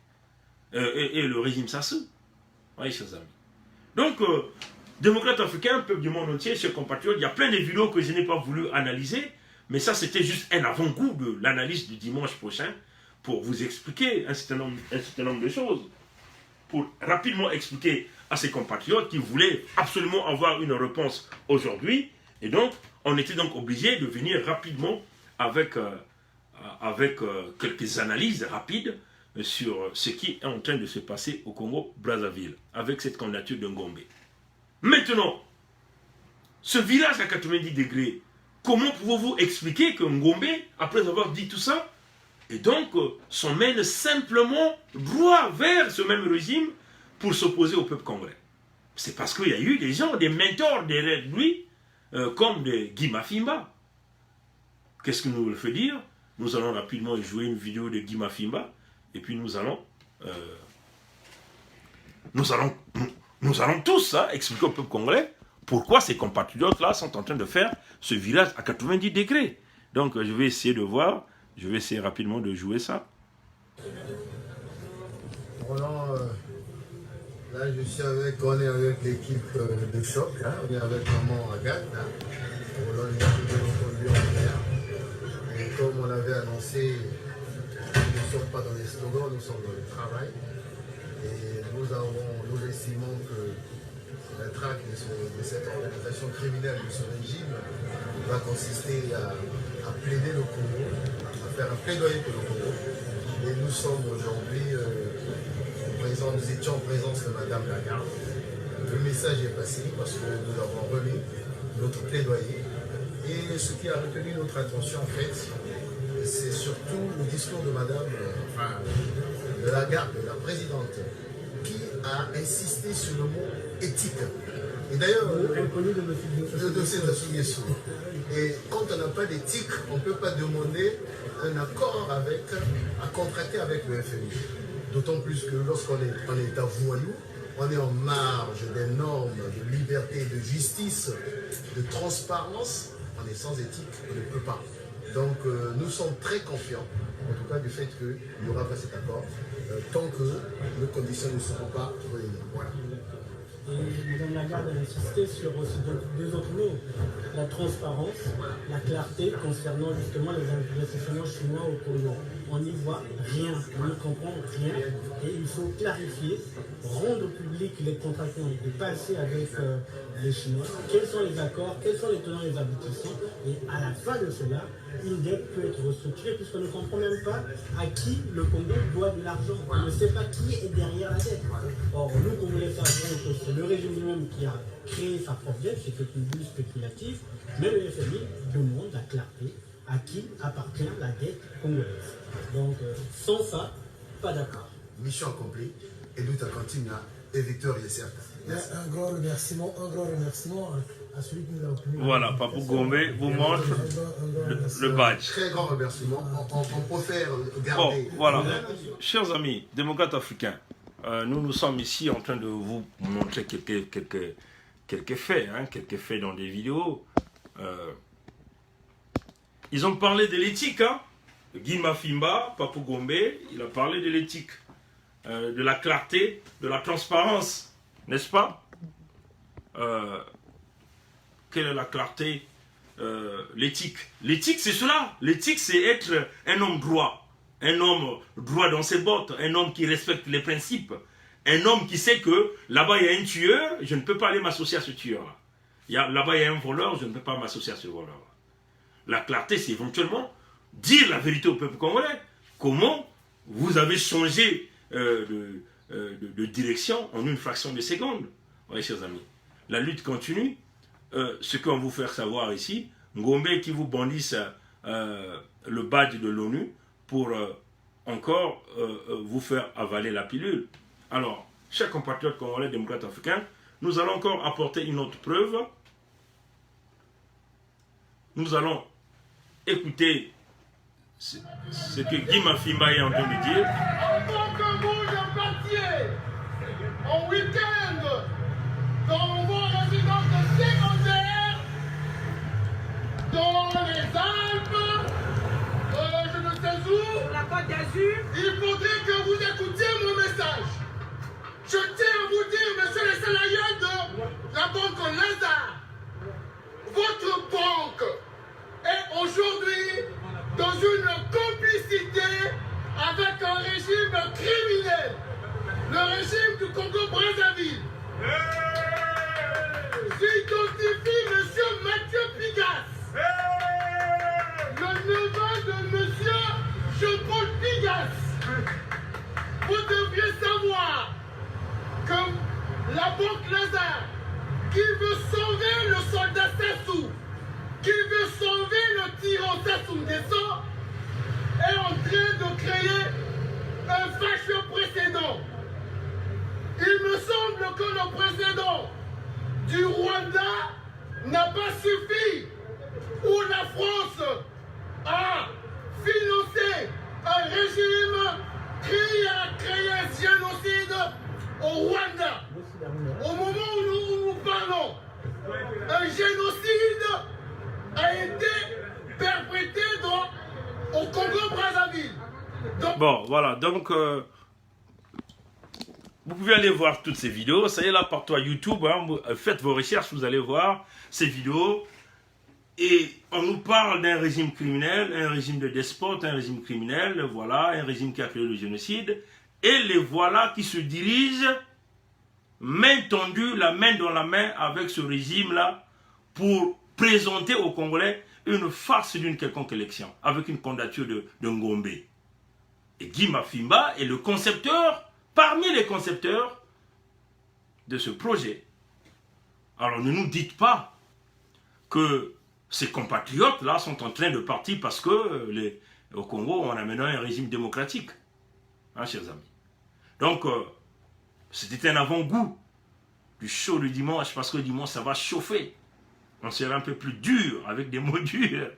A: et le régime Sassou. Oui, chers amis. Donc, démocrates africains, peuple du monde entier, chers compatriotes, il y a plein de vidéos que je n'ai pas voulu analyser Mais ça, c'était juste un avant-goût de l'analyse du dimanche prochain pour vous expliquer un certain nombre de choses. Pour rapidement expliquer à ses compatriotes qui voulaient absolument avoir une réponse aujourd'hui. Et donc, on était donc obligé de venir rapidement avec quelques analyses rapides sur ce qui est en train de se passer au Congo-Brazzaville, avec cette candidature de Ngombe. Maintenant, ce village à 90 degrés, comment pouvez-vous expliquer que Ngombe, après avoir dit tout ça, et donc s'emmène simplement droit vers ce même régime pour s'opposer au peuple congolais? C'est parce qu'il y a eu des gens, des mentors derrière lui, comme des Guy Mafimba. Qu'est-ce que nous le fait dire? Nous allons rapidement jouer une vidéo de Guy Mafimba, et puis nous allons tous expliquer au peuple congolais pourquoi ces compatriotes-là sont en train de faire ce village à 90 degrés. Donc je vais essayer de voir, je vais essayer rapidement de jouer ça.
D: Roland, là on est avec l'équipe de choc, hein, on est avec maman Agathe. Hein. Roland est conduit en mer. Et comme on l'avait annoncé, nous ne sommes pas dans les slogans, nous sommes dans le travail. Et nous estimons que la traque de cette organisation criminelle, de ce régime, va consister à plaider le Congo, à faire un plaidoyer pour le Congo. Et nous sommes aujourd'hui nous étions en présence de Madame Lagarde. Le message est passé parce que nous avons remis notre plaidoyer. Et ce qui a retenu notre attention, en fait, c'est surtout le discours de Madame de Lagarde, de la présidente, qui a insisté sur le mot éthique. Et d'ailleurs, le dossier de Souguessou. Et quand on n'a pas d'éthique, on ne peut pas demander un accord à contracter avec le FMI. D'autant plus que lorsqu'on est en état voyou, on est en marge des normes de liberté, de justice, de transparence. On est sans éthique, on ne peut pas. Donc nous sommes très confiants, en tout cas du fait qu'il n'y aura pas cet accord, tant que nos conditions ne seront pas réunies. Voilà.
C: Et Mme Lagarde a insisté sur aussi deux autres mots, la transparence, la clarté concernant justement les investissements chinois au Congo. On n'y voit rien, on ne comprend rien et il faut clarifier, rendre public les contrats qui ont été passés avec les Chinois, quels sont les accords, quels sont les tenants et les aboutissants et à la fin de cela, une dette peut être restructurée puisqu'on ne comprend même pas à qui le Congo doit de l'argent. On ne sait pas qui est derrière la dette. Or, nous, Congolais, savons que c'est le régime lui-même qui a créé sa propre dette, c'est une bulle spéculative, mais le FMI demande la clarté à qui appartient la dette congolaise. Donc, sans ça, pas d'accord.
D: Mission accomplie, et nous continue et victoire est certaine.
E: Un grand remerciement à celui qui nous a obtenu.
A: Voilà, Papou Gombe vous montre le badge.
D: Très grand remerciement. On préfère garder.
A: Bon, voilà. Chers amis, démocrates africains, nous sommes ici en train de vous montrer quelques faits, quelques faits dans des vidéos. Ils ont parlé de l'éthique, Guy Mafimba, Papou Gombe, il a parlé de l'éthique, de la clarté, de la transparence, n'est-ce pas? Quelle est la clarté? L'éthique. L'éthique, c'est cela. L'éthique, c'est être un homme droit dans ses bottes, un homme qui respecte les principes, un homme qui sait que là-bas, il y a un tueur, je ne peux pas aller m'associer à ce tueur-là. Là-bas, il y a un voleur, je ne peux pas m'associer à ce voleur-là. La clarté, c'est éventuellement dire la vérité au peuple congolais. Comment vous avez changé de direction en une fraction de seconde? Oui, chers amis. La lutte continue. Ce qu'on vous fait savoir ici, Ngombe qui vous bandisse le badge de l'ONU pour encore vous faire avaler la pilule. Alors, chers compatriotes congolais, démocrates africains, nous allons encore apporter une autre preuve. Nous allons écouter ce que Guy Mafimba est en train de dire.
F: En tant que vous partiez en week-end dans vos résidences secondaires, dans les Alpes, je ne sais où, sur la Côte d'Azur, il faudrait que vous écoutiez mon message. Je tiens à vous dire, monsieur le salarié de la banque Lazare, votre banque est aujourd'hui régime criminel, le régime du Congo-Brazzaville, j'identifie M. Mathieu Pigas, le neveu de M. Jean-Paul Pigas. Vous deviez savoir que la banque Lazare, qui veut sauver le soldat Sassou, qui veut sauver le tyran Sassou Nguesso, est en train de créer un fâcheux précédent. Il me semble que le précédent du Rwanda n'a pas suffi, où la France a financé un régime qui a créé un génocide au Rwanda. Au moment où nous parlons, un génocide a été perpétré au Congo-Brazzaville.
A: Bon, voilà, donc vous pouvez aller voir toutes ces vidéos. Ça y est, là, partout à YouTube, hein, faites vos recherches, vous allez voir ces vidéos. Et on nous parle d'un régime criminel, un régime de despote, un régime criminel, voilà, un régime qui a créé le génocide. Et les voilà qui se dirigent, main tendue, la main dans la main avec ce régime-là, pour présenter aux Congolais une farce d'une quelconque élection, avec une candidature de Ngombe. Et Guy Mafimba est le concepteur, parmi les concepteurs de ce projet. Alors ne nous dites pas que ces compatriotes-là sont en train de partir parce que au Congo, on a maintenant un régime démocratique. Hein, chers amis. Donc, c'était un avant-goût du show du dimanche, parce que le dimanche, ça va chauffer. On sera un peu plus dur, avec des mots durs.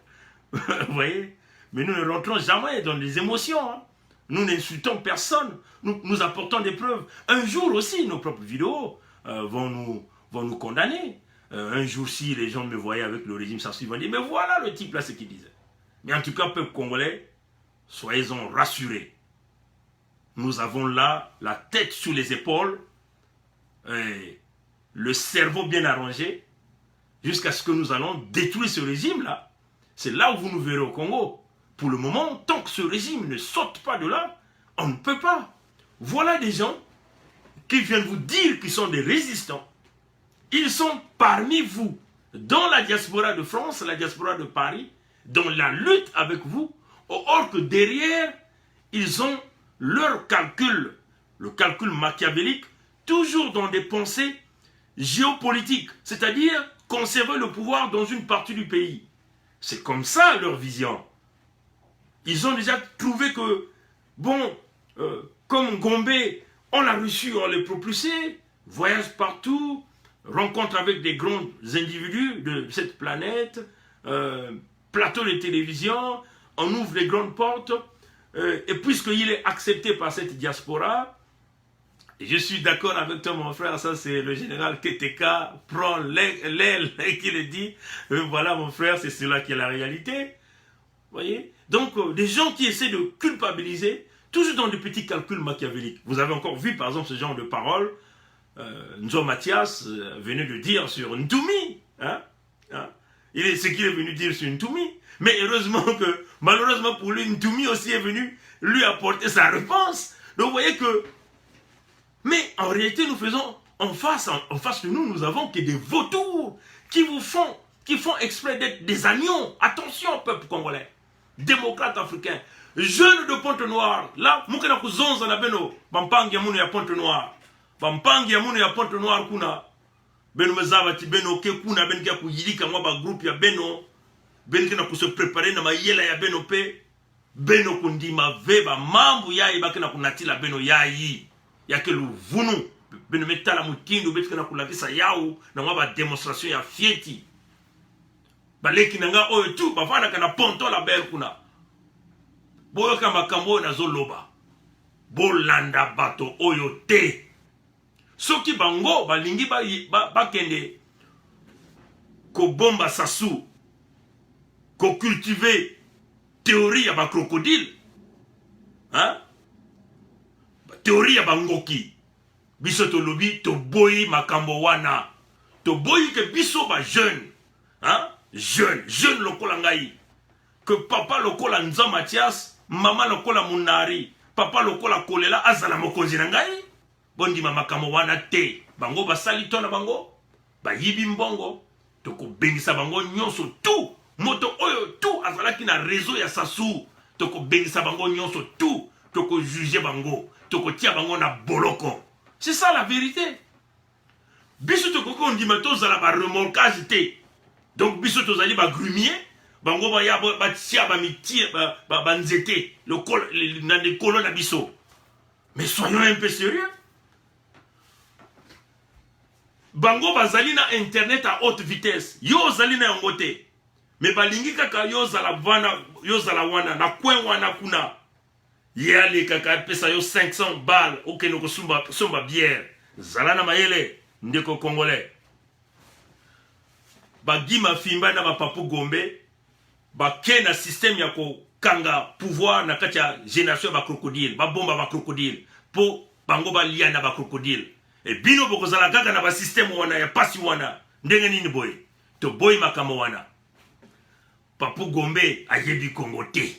A: Vous voyez? Mais nous ne rentrons jamais dans les émotions. Hein. Nous n'insultons personne. Nous apportons des preuves. Un jour aussi, nos propres vidéos vont nous condamner. Un jour, si les gens me voyaient avec le régime, ça ils vont dire, mais voilà le type là, ce qu'il disait. Mais en tout cas, peuple congolais, soyez-en rassurés. Nous avons là la tête sous les épaules, le cerveau bien arrangé, jusqu'à ce que nous allons détruire ce régime-là. C'est là où vous nous verrez au Congo. Pour le moment, tant que ce régime ne saute pas de là, on ne peut pas. Voilà des gens qui viennent vous dire qu'ils sont des résistants. Ils sont parmi vous, dans la diaspora de France, la diaspora de Paris, dans la lutte avec vous, or que derrière, ils ont leur calcul, le calcul machiavélique, toujours dans des pensées géopolitiques, c'est-à-dire conserver le pouvoir dans une partie du pays. C'est comme ça leur vision. Ils ont déjà trouvé que, bon, comme Ngombe, on l'a reçu, on l'a propulsé, voyage partout, rencontre avec des grands individus de cette planète, plateau de télévision, on ouvre les grandes portes, et puisqu'il est accepté par cette diaspora, je suis d'accord avec toi mon frère, ça c'est le général Keteka, prend l'aile qui le dit, voilà mon frère, c'est cela qui est la réalité. Voyez? Donc des gens qui essaient de culpabiliser, toujours dans des petits calculs machiavéliques. Vous avez encore vu par exemple ce genre de paroles, Nzo Mathias venait de dire sur Ntoumi, ce qu'il est venu dire sur Ntoumi, mais heureusement que, malheureusement pour lui, Ntoumi aussi est venu lui apporter sa réponse. Donc vous voyez que, mais en réalité nous faisons, en face de nous, nous avons que des vautours qui font exprès d'être des agneaux. Attention peuple congolais, démocrate africain, jeunes de Pointe-Noire, là, moukena kuzonza na beno, bampangi ya munu ya Pointe-Noire. Bampangi ya munu ya Pointe-Noire kuna beno mezaba ti beno ke kuna ben kia kuyilika mwa ba groupe ya beno ben kena kuse préparer na mayela ya beno pe beno kundima veba mambu yayi bakena kunatila beno yayi yake luvunu beno metala mukindu betu kena kulavisa yao na mwa ba démonstration ya fieti baleki nanga oyo tu bavana kana ponto la bel kuna boyo kama kambo na zoloba bolanda bato oyo te. Soki bango balingi bakende ko bomba Sassou, ko cultiver théorie ya ba crocodile, hein? Théorie ya bangoki. Biso to lobi to boyi makambo wana. To boyi ke biso ba jeune, hein? Jeune lokola ngai. Que papa lokola Nzo Mathias, maman lokola Munari. papa lokola kolela azala mokonzi na ngai bondima makambo wana te bango basali to na bango bayibi mbongo tokobengisa bango nyonso tu moto oyo tu azalaki na réseau ya Sassou tokobengisa bango nyonso tu tokojuge bango tokotia bango na boloko. C'est ça la vérité. Biso tokoko ondima tozala ba remolkage te. Donc biso tozali ba grumier bango ba ya ba tia ba mitie ba nzete le col na de colonne na biso. Mais soyons un peu sérieux. Bango bazali na internet à haute vitesse. Yo zali na yango te. Mais balingi kaka yo zala wana na kwen wana kuna. Yali kaka pesa yo 500 balles ok no somba bière. Zala na mayele ndeko congolais. Bagima fimba na bapapu gombe bake na système ya ko kanga pouvoir na kati ya génération ba crocodile ba bomba ba crocodile po bango ba lia na ba crocodile e bino bokozala kaka na ba système wana ya pasi wana ndenge nini boy to boy makamo wana papu gombe ayebi Congo te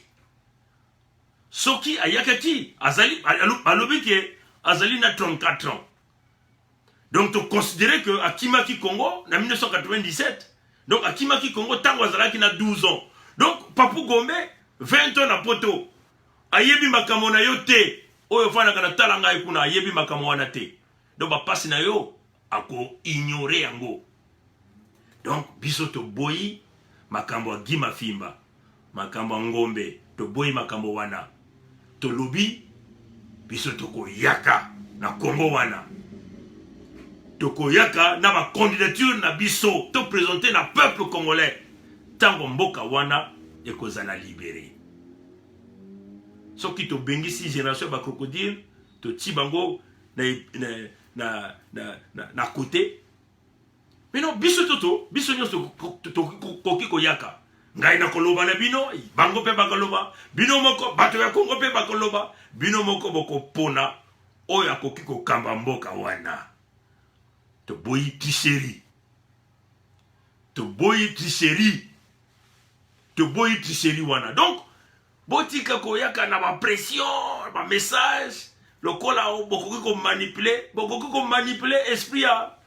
A: soki ayakati azali alobike azali na 34 ans. Donc tu considérer que Akimaki Congo en 1997, donc Akimaki Congo tango azalaki na 12 ans. Donc Papou Gombe 20 ans na poto. Ayebi makambo na yo te. Oyo fana kana talanga ikuna ayebi makambo wana te. Donc ba passe na yo ako ignorer yango. Donc biso to boyi makambo agima fimba. Makambo ngombe to boyi makambo wana. To lobi biso to ko yaka na Congo wana. Tokoyaka na ma candidature na biso to présenter na peuple congolais tango mboka wana ekozala libéré. Soki to bengisi génération ba crocodile to tibango na côté. Mais non biso biso nyonso koki koyaka. Ngai na koloba na bino bango pe bakoloba bino moko bato ya Congo pe bakoloba bino moko boko pona oyo akoki kokamba mboka wana. To boyi tricherie. To boyi tricherie. To boyi tricherie wana. Donc, botika koyaka na ba pression, ba message, lokola bokoki ko manipuler esprit ya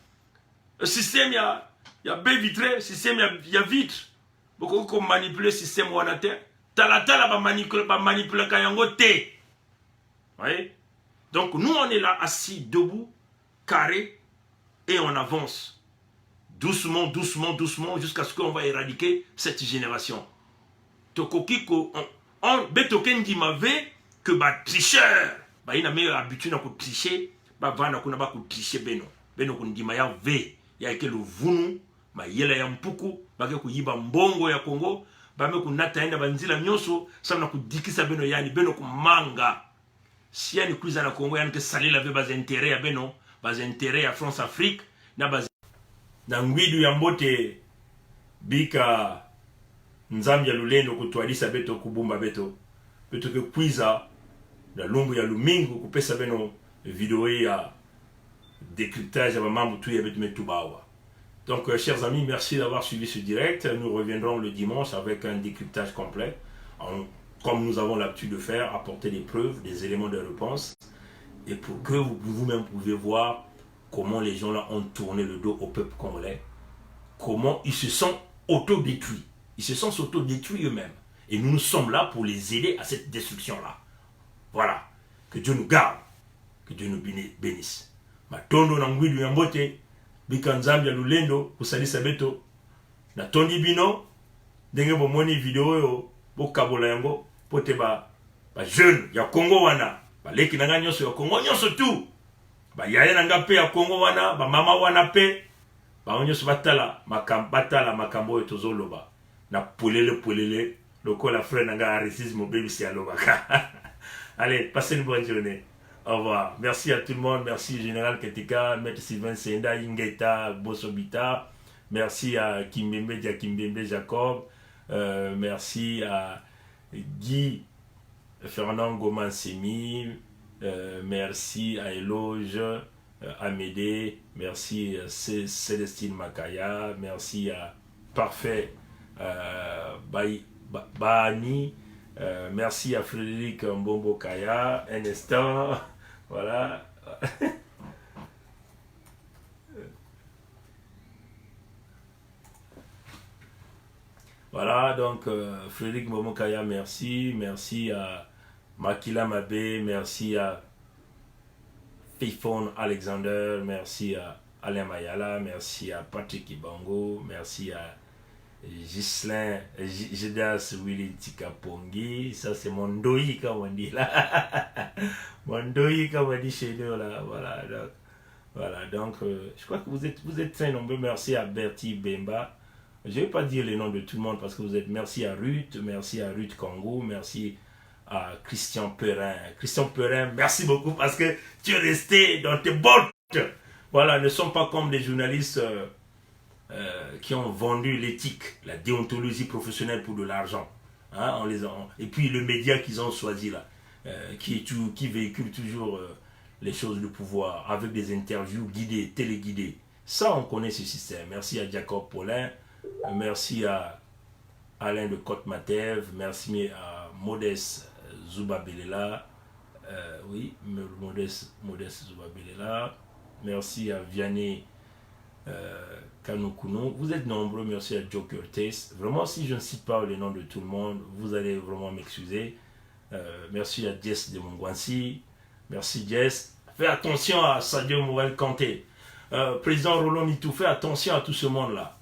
A: système ya baie vitrée, système ya vitre. Bokoki ko manipuler système wana te. Tala ba manipuler kayango te. Voyez? Donc nous on est là assis debout, carré. Et on avance doucement, doucement, doucement jusqu'à ce qu'on va éradiquer cette génération. Tokokiko, on betokendi m'avait que ba tricheur, ba ina meilleure habitude à tricher, ba vana kuna ba tricher beno kundima ya ve, ya ke le vunu, ba yela ya mpuku, ba ke kuyiba mbongo ya Congo, ba me kunata enda banzila nyoso, sa na kudikisa beno yani beno kumanga. Si yani kuiza na Congo yani ke sali la ve bas intérêt ya beno. Bas intérêt à France Afrique na bas na ngwidu ya mbote bika nzambi ya lulendo kutwalisa beto kubumba beto ke kwiza na lumbu ya lumingu kupesa beno video ya décryptage ya mambo tu ya beto metubawa. Donc chers amis, merci d'avoir suivi ce direct. Nous reviendrons le dimanche avec un décryptage complet comme nous avons l'habitude de faire, apporter des preuves, des éléments de réponse. Et pour que vous-même pouvez voir comment les gens là ont tourné le dos au peuple congolais, comment ils se sont autodétruits. Ils se sont autodétruits eux-mêmes. Et nous sommes là pour les aider à cette destruction-là. Voilà. Que Dieu nous garde. Que Dieu nous bénisse. Matondo nangwidu yambote, bikanzambi ya lulendo, kusalisa beto. Na tondi bino, denge bomoni video yo, bokabola yango, pote ba jeune ya Congo wana. Baleki nanga nyonso ya Congo nyonso tu. Ba yaya nanga pe ya Congo wana, ba mama wana pe. Ba nyonso batala makambo yo tozoloba. Na polele lokola frère nanga racisme baby si aloba. Allez, passez une bonne journée. Au revoir. Merci à tout le monde. Merci Général Ketika, Maître Sylvain Senda, Ingeta, Bossobita. Merci à Kimbembe Jacob. Merci à Guy Fernand Gomansemi, merci à Eloge, Amédée, merci à Célestine Makaya, merci à Parfait Bani, Merci à Frédéric Mbombo Kaya. Un instant. Voilà. Voilà, donc Frédéric Mbombo Kaya, merci. Merci à Makila Mabé. Merci à Fifon Alexander. Merci à Alain Mayala. Merci à Patrick Ibango. Merci à Ghislain, Jidas Willy Tikapongi, ça c'est mon doi comme on dit là. Mon doi comme on dit chez nous là. Voilà, donc je crois que vous êtes très nombreux. Merci à Bertie Bemba. Je ne vais pas dire les noms de tout le monde parce que vous êtes. Merci à Ruth Congo, merci à Christian Perrin. Christian Perrin, merci beaucoup parce que tu es resté dans tes bottes. Voilà, ne sont pas comme des journalistes. Qui ont vendu l'éthique, la déontologie professionnelle pour de l'argent. Hein, et puis le média qu'ils ont choisi là, qui véhicule toujours les choses de pouvoir avec des interviews guidées, téléguidées. Ça, on connaît ce système. Merci à Jacob Paulin, merci à Alain de Côte-Matev, merci à Modeste Zoubabelela, Modeste Zoubabelela, merci à Vianney Kanoukuno. Vous êtes nombreux, merci à Joker Taste. Vraiment, si je ne cite pas les noms de tout le monde, vous allez vraiment m'excuser. Merci à Jess de Mongwansi. Merci Jess. Fais attention à Sadio Mouel Kanté. Président Roland Mitou, fais attention à tout ce monde-là.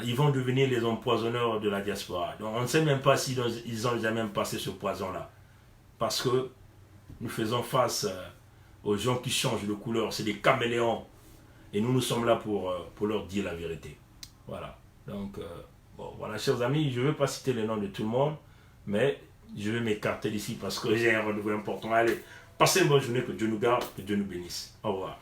A: Ils vont devenir les empoisonneurs de la diaspora. Donc on ne sait même pas s'ils ont jamais passé ce poison-là. Parce que nous faisons face aux gens qui changent de couleur. C'est des caméléons. Et nous sommes là pour leur dire la vérité. Voilà. Donc, voilà, chers amis, je ne vais pas citer les noms de tout le monde, mais je vais m'écarter d'ici parce que j'ai un rendez-vous important. Allez, passez une bonne journée, que Dieu nous garde, que Dieu nous bénisse. Au revoir.